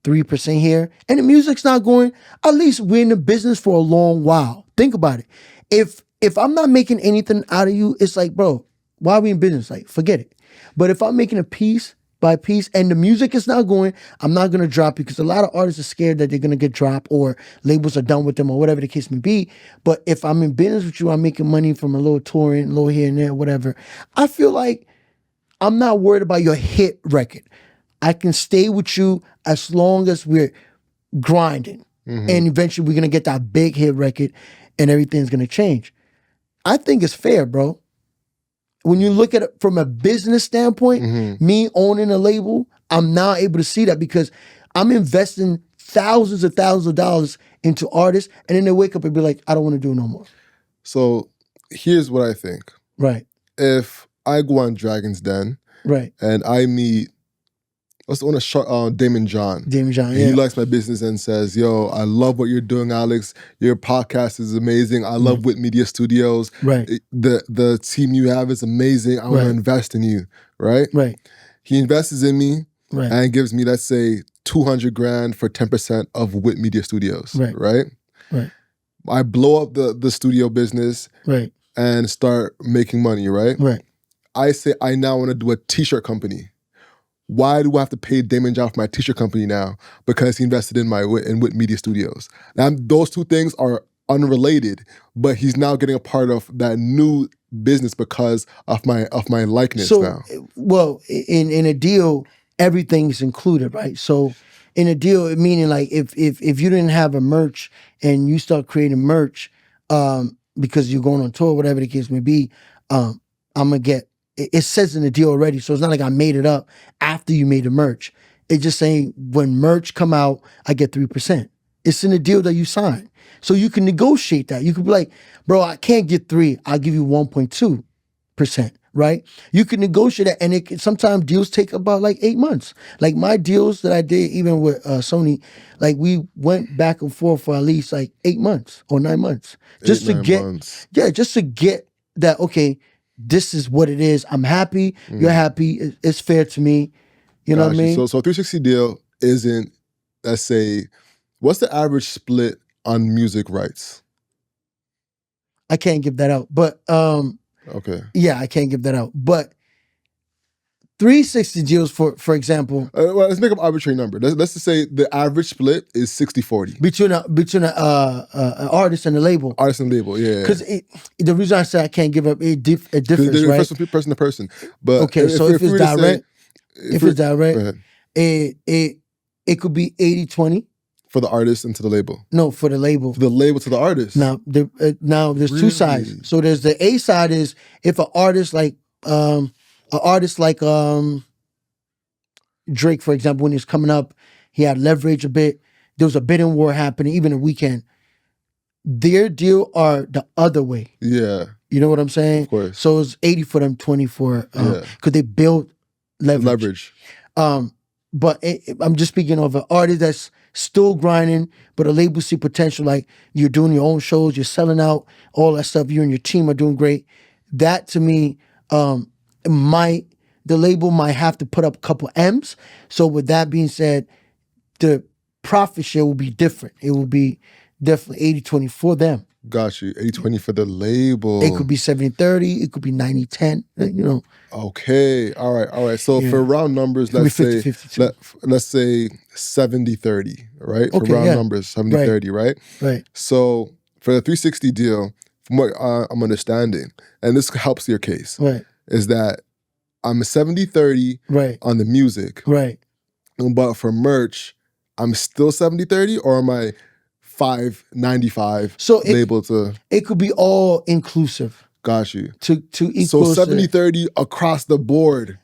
3% here, and the music's not going, at least we're in the business for a long while. Think about it. If I'm not making anything out of you, it's like, bro, why are we in business? Like, forget it. But if I'm making a piece by piece and the music is not going, I'm not going to drop you because a lot of artists are scared that they're going to get dropped or labels are done with them or whatever the case may be. But if I'm in business with you, I'm making money from a little touring, a little here and there, whatever. I feel like I'm not worried about your hit record. I can stay with you as long as we're grinding. And eventually we're going to get that big hit record and everything's going to change. I think it's fair, bro. when you look at it from a business standpoint, me owning a label, I'm now able to see that because I'm investing thousands of dollars into artists, and then they wake up and be like, I don't want to do it no more. So here's what I think. Right. If I go on Dragon's Den, right, and I meet, let's want to Damon John. Damon John, and he likes my business and says, yo, I love what you're doing, Alex. Your podcast is amazing. I love Wit Media Studios. Right. The team you have is amazing. I want to invest in you, right? Right. He invests in me Right. and gives me, let's say, $200,000 for 10% of Wit Media Studios, right? Right. I blow up the studio business Right. and start making money, right? Right. I say I now want to do a t-shirt company. Why do I have to pay Damon John for my t-shirt company now? Because he invested in Wit Media Studios. Now, those two things are unrelated, but he's now getting a part of that new business because of my likeness now. Well, in a deal, everything's included, right? So in a deal, meaning like if you didn't have a merch and you start creating merch because you're going on tour, whatever the case may be, I'm gonna get. It says in the deal already, so it's not like I made it up after you made the merch. It's just saying when merch come out, I get 3%. It's in the deal that you sign. So you can negotiate that. You could be like, bro, I can't get 3, I'll give you 1.2%, right? You can negotiate that, and sometimes deals take about like 8 months. Like my deals that I did even with Sony, like we went back and forth for at least like 8 months or 9 months. Just to get that, okay, this is what it is. I'm happy. You're happy. It's fair to me. You know what I mean? So 360 deal isn't, let's say, what's the average split on music rights? I can't give that out. But okay. Yeah, I can't give that out. But 360 deals, for example. Well, let's make up an arbitrary number. Let's just say the average split is 60-40. Between an artist and the label. Artist and label, yeah. Because the reason I say I can't give up, it differs, right? From person to person. But okay, so if it's direct, say, it could be 80-20. For the artist and to the label? No, for the label. For the label to the artist? Now there's two sides. So there's the A side is if an artist like Drake, for example, when he was coming up, he had leverage a bit. There was a bidding war happening, even a weekend. Their deal are the other way. Yeah. You know what I'm saying? Of course. So it's 80 for them, 20 for, because they build leverage. But I'm just speaking of an artist that's still grinding, but a label see potential, like you're doing your own shows, you're selling out, all that stuff, you and your team are doing great. That to me, the label might have to put up a couple M's. So with that being said, the profit share will be different. It will be definitely 80-20 for them. Got you. 80-20 for the label. It could be 70-30. It could be 90-10. You know. Okay. All right. So for round numbers, let's say 70-30, right? Okay, for round numbers, 70-30, right? Right. So for the 360 deal, from what I'm understanding, and this helps your case, right, is that I'm 70-30 right on the music. Right. But for merch, I'm still 70-30, or am I 5-95 so label to? It could be all inclusive. Got you. To equal. So 70-30 across the board.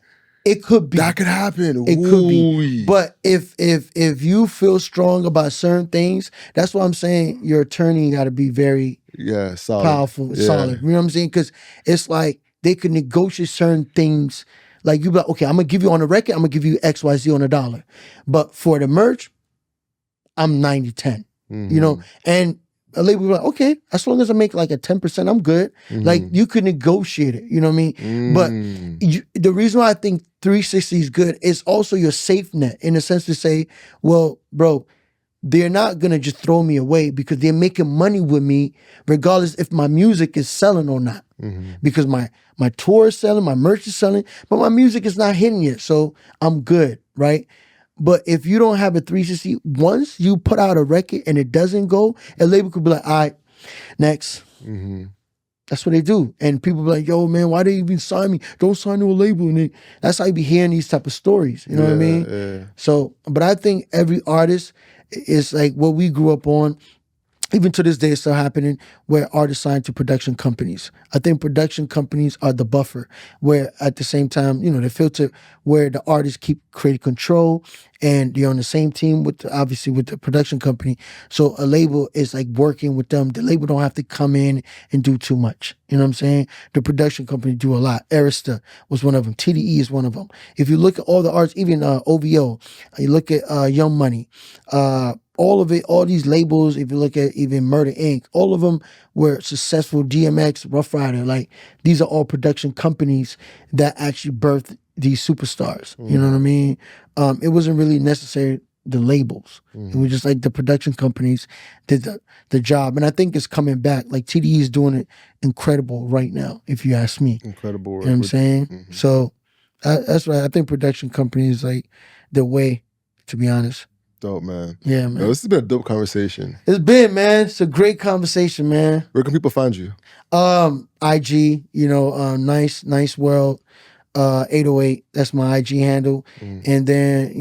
It could be. That could happen. It could be. But if you feel strong about certain things, that's why I'm saying your attorney got to be very solid. Powerful, solid. You know what I'm saying? Because it's like they could negotiate certain things. Like you be like, okay, I'm gonna give you on the record, I'm gonna give you XYZ on $1. But for the merch, I'm 90-10. You know, and a label will be like, okay, as long as I make like a 10%, I'm good. Like you could negotiate it, you know what I mean? But the reason why I think 360 is good is also your safe net, in a sense to say, well, bro, they're not gonna just throw me away because they're making money with me regardless if my music is selling or not. Because my tour is selling, my merch is selling, but my music is not hitting yet, so I'm good, right? But if you don't have a 360, once you put out a record and it doesn't go, a label could be like, all right, next. That's what they do. And people be like, yo, man, why they even sign me? Don't sign to a label. And that's how you be hearing these type of stories. You know what I mean? Yeah. So, but I think every artist is like what we grew up on. even to this day, it's still happening where artists sign to production companies. I think production companies are the buffer, where at the same time, they filter where the artists keep creative control and they're on the same team with, obviously, with the production company. So a label is like working with them. The label don't have to come in and do too much. You know what I'm saying? The production company do a lot. Arista was one of them. TDE is one of them. If you look at all the artists, even OVO, you look at Young Money, all of it, all these labels, if you look at even Murder Inc., all of them were successful. DMX, Rough Rider, like these are all production companies that actually birthed these superstars. You know what I mean? It wasn't really necessary, the labels. It was just like the production companies did the job. And I think it's coming back. Like TDE is doing it incredible right now, if you ask me. Incredible. You know what I'm saying? So that's right. I think production companies like the way, to be honest. Dope, man. Yeah, man. Yo, this has been a dope conversation. It's been, man. It's a great conversation, man. Where can people find you? IG, Nyce World, 808. That's my IG handle. And then,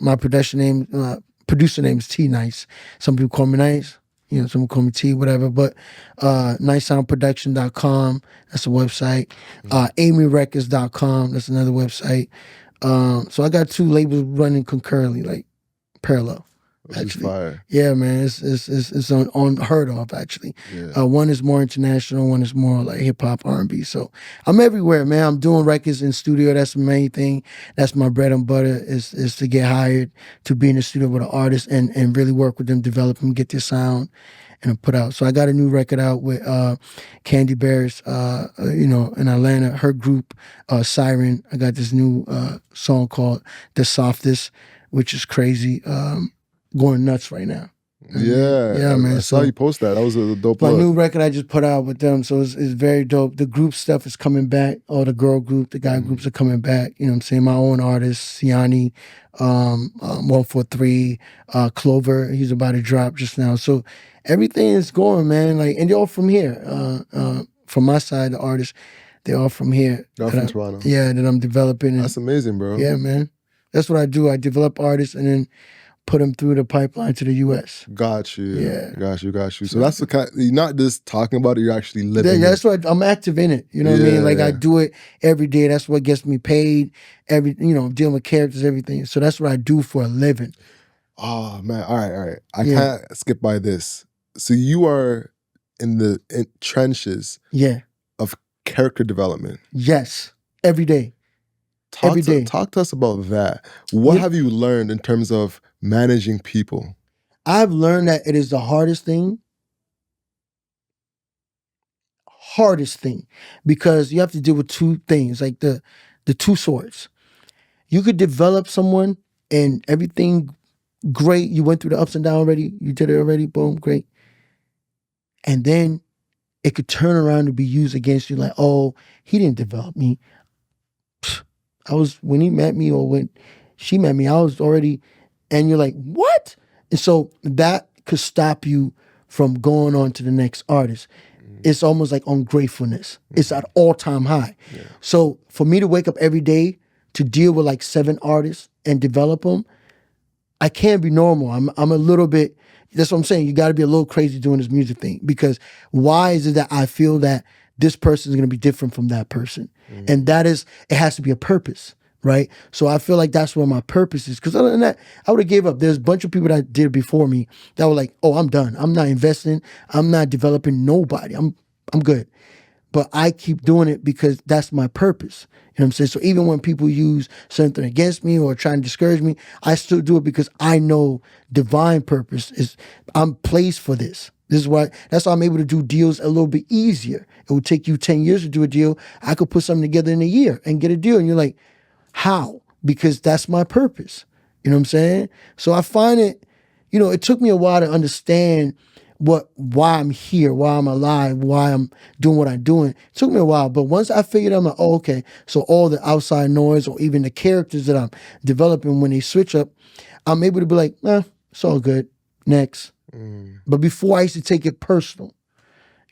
my producer name is T-nyce. Some people call me Nyce. Some people call me T, whatever. But NyceSoundProduction.com, that's a website. AmyRecords.com, that's another website. So I got 2 labels running concurrently, like parallel. Which is fire. Yeah, man, it's unheard of actually. Yeah. One is more international, one is more like hip hop, R&B. So I'm everywhere, man. I'm doing records in studio. That's the main thing. That's my bread and butter is to get hired to be in the studio with an artist and really work with them, develop them, get their sound, and put out. So I got a new record out with Candy Bears, in Atlanta. Her group, Siren. I got this new song called "The Softest," which is crazy. Going nuts right now. Yeah, man. I saw you post that. That was a dope My look. new record I just put out with them, so it's very dope. The group stuff is coming back. All the girl group, the guy groups are coming back. You know what I'm saying? My own artists, Siani, 143, Clover, he's about to drop just now. So everything is going, man. Like, and they're all from here. From my side, the artists, they're all from here. They're from Toronto. Yeah, that I'm developing. That's amazing, bro. Yeah, man. That's what I do. I develop artists and then put them through the pipeline to the U.S. Got you. Yeah. Got you. So that's the kind, you're not just talking about it, you're actually living That's what I'm active in it. You know what I mean? Like I do it every day. That's what gets me paid. Dealing with characters, everything. So that's what I do for a living. Oh man. All right. I can't skip by this. So you are in the trenches of character development. Yes. Every day. Talk to us about that. What have you learned in terms of managing people? I've learned that it is the hardest thing. Because you have to deal with 2 things, like the 2 swords. You could develop someone and everything great. You went through the ups and downs already. You did it already. Boom, great. And then it could turn around and be used against you like, oh, he didn't develop me. When he met me or when she met me, I was already, and you're like, what? And so that could stop you from going on to the next artist. It's almost like ungratefulness. It's at all-time high. Yeah. So for me to wake up every day to deal with like 7 artists and develop them, I can't be normal. I'm a little bit, that's what I'm saying. You got to be a little crazy doing this music thing, because why is it that I feel that this person is going to be different from that person? And that is, it has to be a purpose, right? So I feel like that's where my purpose is. Because other than that, I would have gave up. There's a bunch of people that did before me that were like, oh, I'm done. I'm not investing. I'm not developing nobody. I'm good. But I keep doing it because that's my purpose. You know what I'm saying? So even when people use something against me or try and discourage me, I still do it because I know divine purpose is, I'm placed for this. That's why I'm able to do deals a little bit easier. It would take you 10 years to do a deal. I could put something together in a year and get a deal. And you're like, how? Because that's my purpose. You know what I'm saying? So I find it, it took me a while to understand why I'm here, why I'm alive, why I'm doing what I'm doing. It took me a while. But once I figured out, I'm like, oh, okay. So all the outside noise or even the characters that I'm developing, when they switch up, I'm able to be like, it's all good. Next. But before I used to take it personal.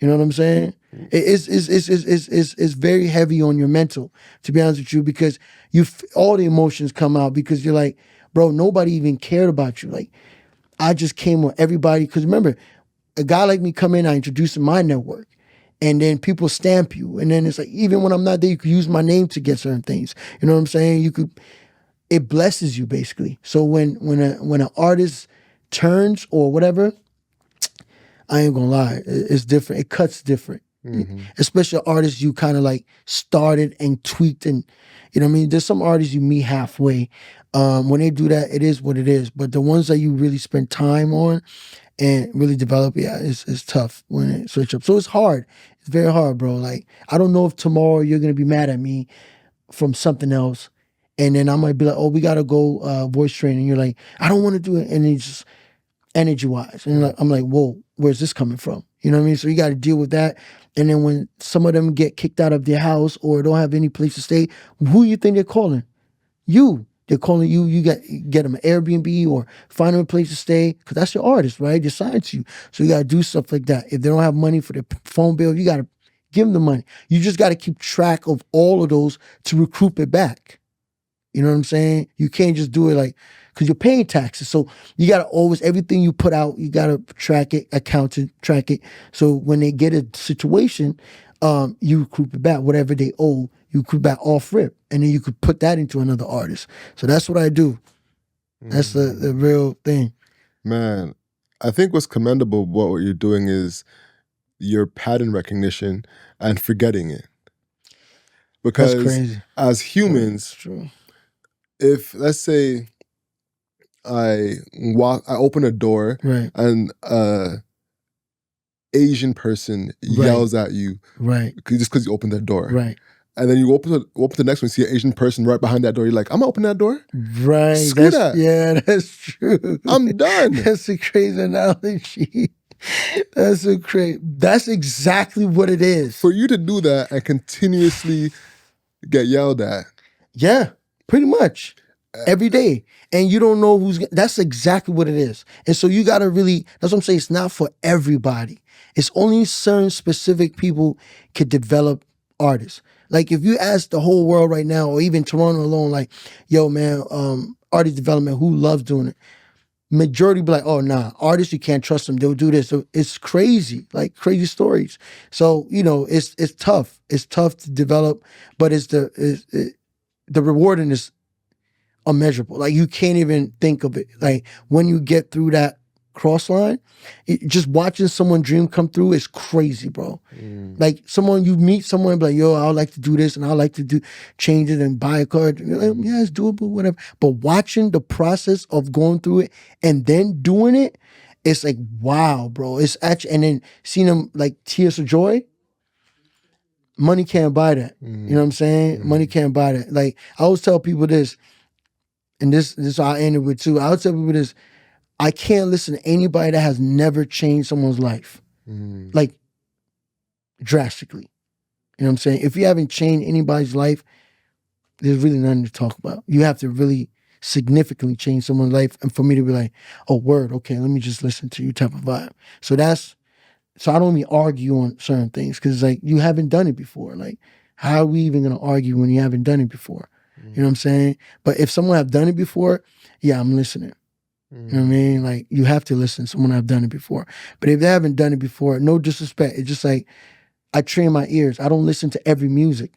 You know what I'm saying? It's very heavy on your mental, to be honest with you, because all the emotions come out because you're like, bro, nobody even cared about you. Like, I just came with everybody. Because remember, a guy like me come in, I introduce my network. And then people stamp you. And then it's like, even when I'm not there, you could use my name to get certain things. You know what I'm saying? It blesses you basically. So when an artist turns or whatever, I ain't gonna lie, it's different. It cuts different. Especially artists you kind of like started and tweaked, and you know what I mean. There's some artists you meet halfway. When they do that, it is what it is. But the ones that you really spend time on and really develop, yeah, it's tough when it switch up. So it's hard. It's very hard, bro. Like I don't know if tomorrow you're gonna be mad at me from something else, and then I might be like, oh, we gotta go voice training. You're like, I don't want to do it, and it's just energy wise, and like, I'm like, whoa, where's this coming from? You know what I mean? So you got to deal with that. And then when some of them get kicked out of their house or don't have any place to stay, who you think they're calling? You. They're calling you. You get them an Airbnb or find them a place to stay because that's your artist, right? They signed to you, so you got to do stuff like that. If they don't have money for their phone bill, you got to give them the money. You just got to keep track of all of those to recoup it back. You know what I'm saying? You can't just do it like, because you're paying taxes. So you got to always, everything you put out, you got to track it, account it, track it. So when they get a situation, you recoup it back. Whatever they owe, you recoup back off rip. And then you could put that into another artist. So that's what I do. That's the real thing. Man, I think what's commendable about what you're doing is your pattern recognition and forgetting it. Because That's crazy. as humans, True. if let's say I open a door, Right. and Asian person yells at you, Right. just because you opened that door, Right. and then you open the next one, see an Asian person right behind that door. You're like, I'm gonna open that door. Right. Screw that. Yeah, that's true. I'm done. That's a crazy analogy. That's exactly what it is. For you to do that and continuously get yelled at. Yeah, pretty much. Every day. And you don't know that's exactly what it is. And so you gotta really, that's what I'm saying, it's not for everybody. It's only certain specific people could develop artists. Like if you ask the whole world right now, or even Toronto alone, like, yo man, artist development, who loves doing it? Majority be like, oh nah, artists, you can't trust them, they'll do this. So it's crazy, like crazy stories. So, you know, it's tough. It's tough to develop, but the rewarding is immeasurable. Like you can't even think of it. Like when you get through that cross line, just watching someone dream come through is crazy, bro. Like you meet someone like, yo, I would like to do this and I like to change it and buy a car. You're like, yeah, it's doable, whatever. But watching the process of going through it and then doing it, it's like, wow, bro. It's actually, and then seeing them like tears of joy, money can't buy that. You know what I'm saying? Money can't buy that. Like I always tell people this, and this I ended with too. I would tell people this: I can't listen to anybody that has never changed someone's life, like drastically. You know what I'm saying? If you haven't changed anybody's life, there's really nothing to talk about. You have to really significantly change someone's life, and for me to be like, "Oh, word, okay, let me just listen to you," type of vibe. So I don't even argue on certain things because like you haven't done it before. Like, how are we even gonna argue when you haven't done it before? You know what I'm saying? But if someone have done it before, yeah, I'm listening. You know what I mean? Like, you have to listen to someone have done it before. But if they haven't done it before, no disrespect. It's just like, I train my ears. I don't listen to every music.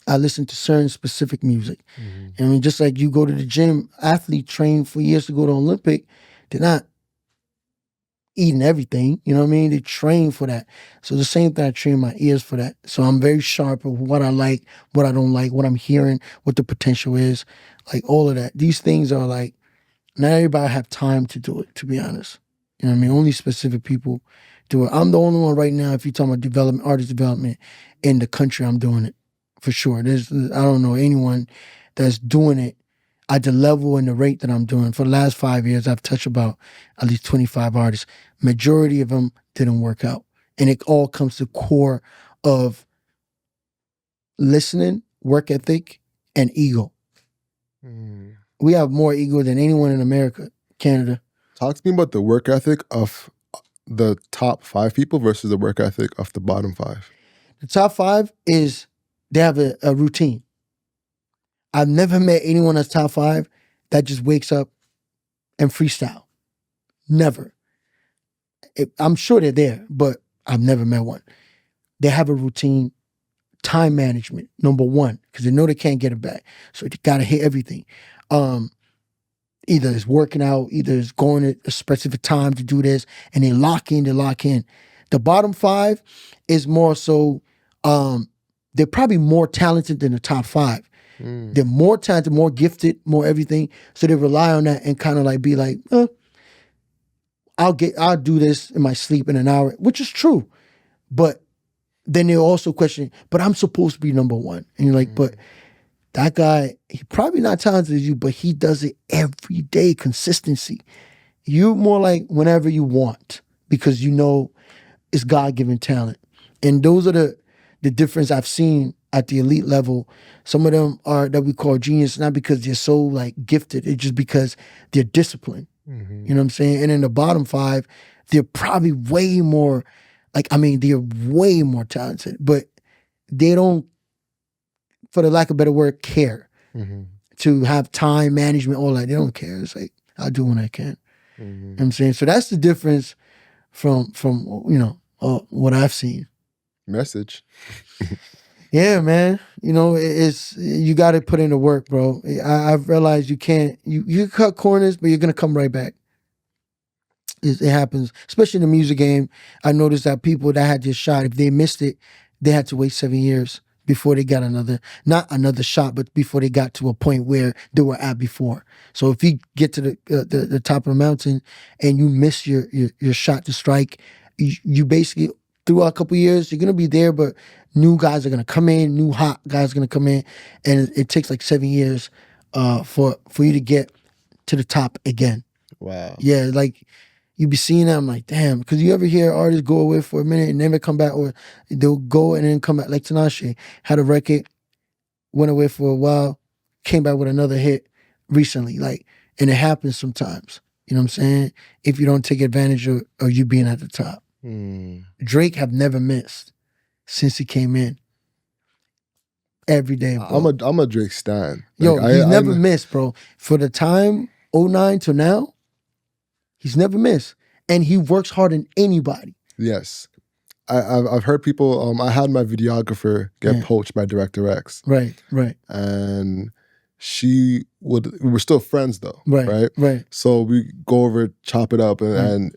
I listen to certain specific music. I mean, just like you go to the gym, athlete train for years to go to Olympic, they're not eating everything, you know what I mean? They train for that. So the same thing, I train my ears for that. So I'm very sharp of what I like, what I don't like, what I'm hearing, what the potential is, like all of that. These things are like, not everybody have time to do it, to be honest. You know what I mean? Only specific people do it. I'm the only one right now, if you're talking about development, artist development in the country, I'm doing it for sure. I don't know anyone that's doing it at the level and the rate that I'm doing. For the last 5 years, I've touched about at least 25 artists. Majority of them didn't work out. And it all comes to core of listening, work ethic, and ego. We have more ego than anyone in America, Canada. Talk to me about the work ethic of the top 5 people versus the work ethic of the bottom 5. The top 5 is they have a routine. I've never met anyone that's top 5 that just wakes up and freestyle. Never. I'm sure they're there, but I've never met one. They have a routine, time management, number one, because they know they can't get it back. So they gotta hit everything. Either it's working out, either it's going at a specific time to do this, and they lock in. The bottom 5 is more so, they're probably more talented than the top 5. They're more talented, more gifted, more everything. So they rely on that and kind of like be like, I'll do this in my sleep in an hour, which is true. But then they also question, but I'm supposed to be number 1. And you're like, but that guy, he probably not talented as you, but he does it every day, consistency. You're more like whenever you want, because you know it's God-given talent. And those are the difference I've seen at the elite level. Some of them are that we call genius, not because they're so like gifted, it's just because they're disciplined. You know what I'm saying? And in the bottom 5, they're probably way more, they're way more talented, but they don't, for the lack of a better word, care to have time management, all that. They don't care. It's like, I'll do when I can. You know what I'm saying? So that's the difference from what I've seen. Message. Yeah, man. It's you got to put in the work, bro. I've realized you can't. You cut corners, but you're gonna come right back. It happens, especially in the music game. I noticed that people that had this shot, if they missed it, they had to wait 7 years before they got not another shot, but before they got to a point where they were at before. So if you get to the top of the mountain and you miss your shot to strike, you basically, throughout a couple of years, you're gonna be there, but new guys are gonna come in, new hot guys are gonna come in, and it takes like 7 years for you to get to the top again. Wow. Yeah, like you be seeing that, I'm like, damn, because you ever hear artists go away for a minute and never come back, or they'll go and then come back, like T-nyce had a record, went away for a while, came back with another hit recently, and it happens sometimes. You know what I'm saying? If you don't take advantage of you being at the top. Drake have never missed since he came in. Every day, bro. I'm a Drake stan. He's never missed, bro. For the time, 2009 to now, he's never missed. And he works harder than anybody. Yes. I've heard people, I had my videographer get poached by Director X. Right. And we were still friends though. Right. So we go over, chop it up, and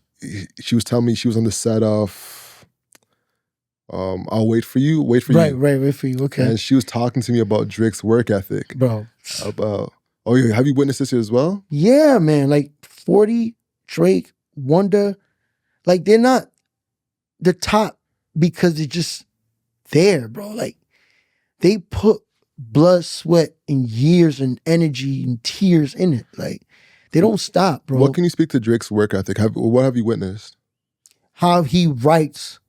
she was telling me she was on the set of I'll Wait for You. Right, Wait for You, okay. And she was talking to me about Drake's work ethic. Bro. Have you witnessed this here as well? Yeah, man. Like 40, Drake, Wonder, like they're not the top because they're just there, bro. Like they put blood, sweat, and years and energy and tears in it. Like they don't stop, bro. What can you speak to Drake's work ethic? What have you witnessed? How he writes,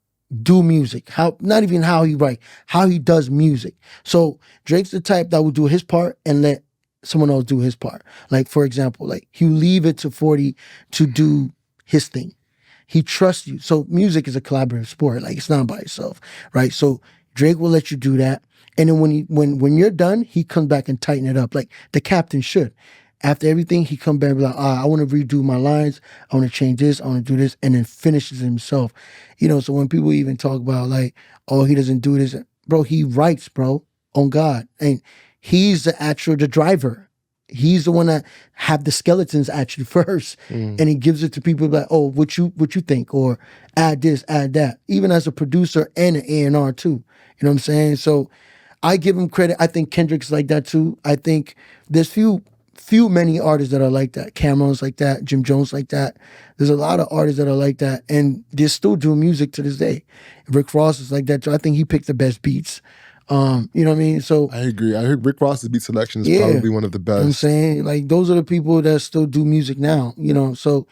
do music. Not even how he writes, how he does music. So Drake's the type that will do his part and let someone else do his part. Like, for example, like he'll leave it to 40 to do his thing. He trusts you. So music is a collaborative sport. Like it's not by itself, right? So Drake will let you do that. And then when you're done, he comes back and tighten it up like the captain should. After everything, he come back and be like, I want to redo my lines. I want to change this. I want to do this. And then finishes himself. So when people even talk about like, oh, he doesn't do this. Bro, he writes, bro, on God. And he's the driver. He's the one that have the skeletons actually first. And he gives it to people like, oh, what you think? Or add this, add that. Even as a producer and an A&R too. You know what I'm saying? So I give him credit. I think Kendrick's like that too. I think there's many artists that are like that. Cameron's like that. Jim Jones like that. There's a lot of artists that are like that, and they're still doing music to this day. Rick Ross is like that too. I think he picked the best beats. You know what I mean? So I agree. I heard Rick Ross's beat selection is probably one of the best. You know what I'm saying? Like those are the people that still do music now. So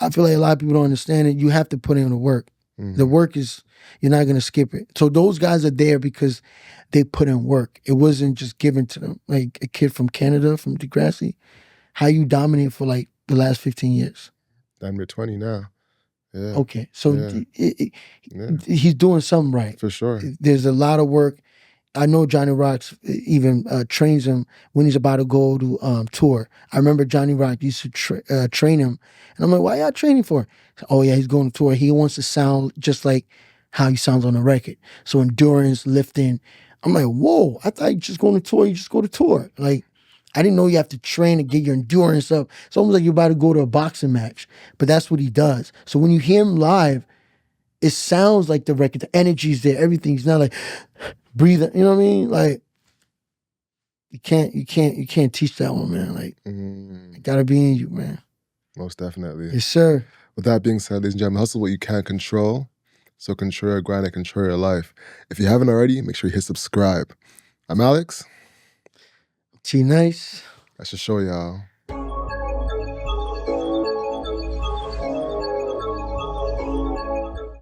I feel like a lot of people don't understand it. You have to put in the work. The work is, you're not gonna skip it. So those guys are there because they put in work. It wasn't just given to them. Like a kid from Canada, from Degrassi, how you dominate for like the last 15 years. I'm 20 now. Yeah. Okay, so he's doing something right. For sure. There's a lot of work. I know Johnny Rocks even trains him when he's about to go to tour. I remember Johnny Rock used to train him, and I'm like, "Why y'all training for?" Oh yeah, he's going to tour. He wants to sound just like how he sounds on the record. So endurance, lifting. I'm like, whoa! I thought you just going to tour. You just go to tour. Like, I didn't know you have to train to get your endurance up. It's almost like you're about to go to a boxing match. But that's what he does. So when you hear him live, it sounds like the record. The energy's there. Everything's not like breathing. You know what I mean? Like you can't teach that one, man. Like it gotta be in you, man. Most definitely. Yes, sir. With that being said, ladies and gentlemen, hustle what you can control. So control your grind and control your life. If you haven't already, make sure you hit subscribe. I'm Alex. T-nyce. That's your show, y'all.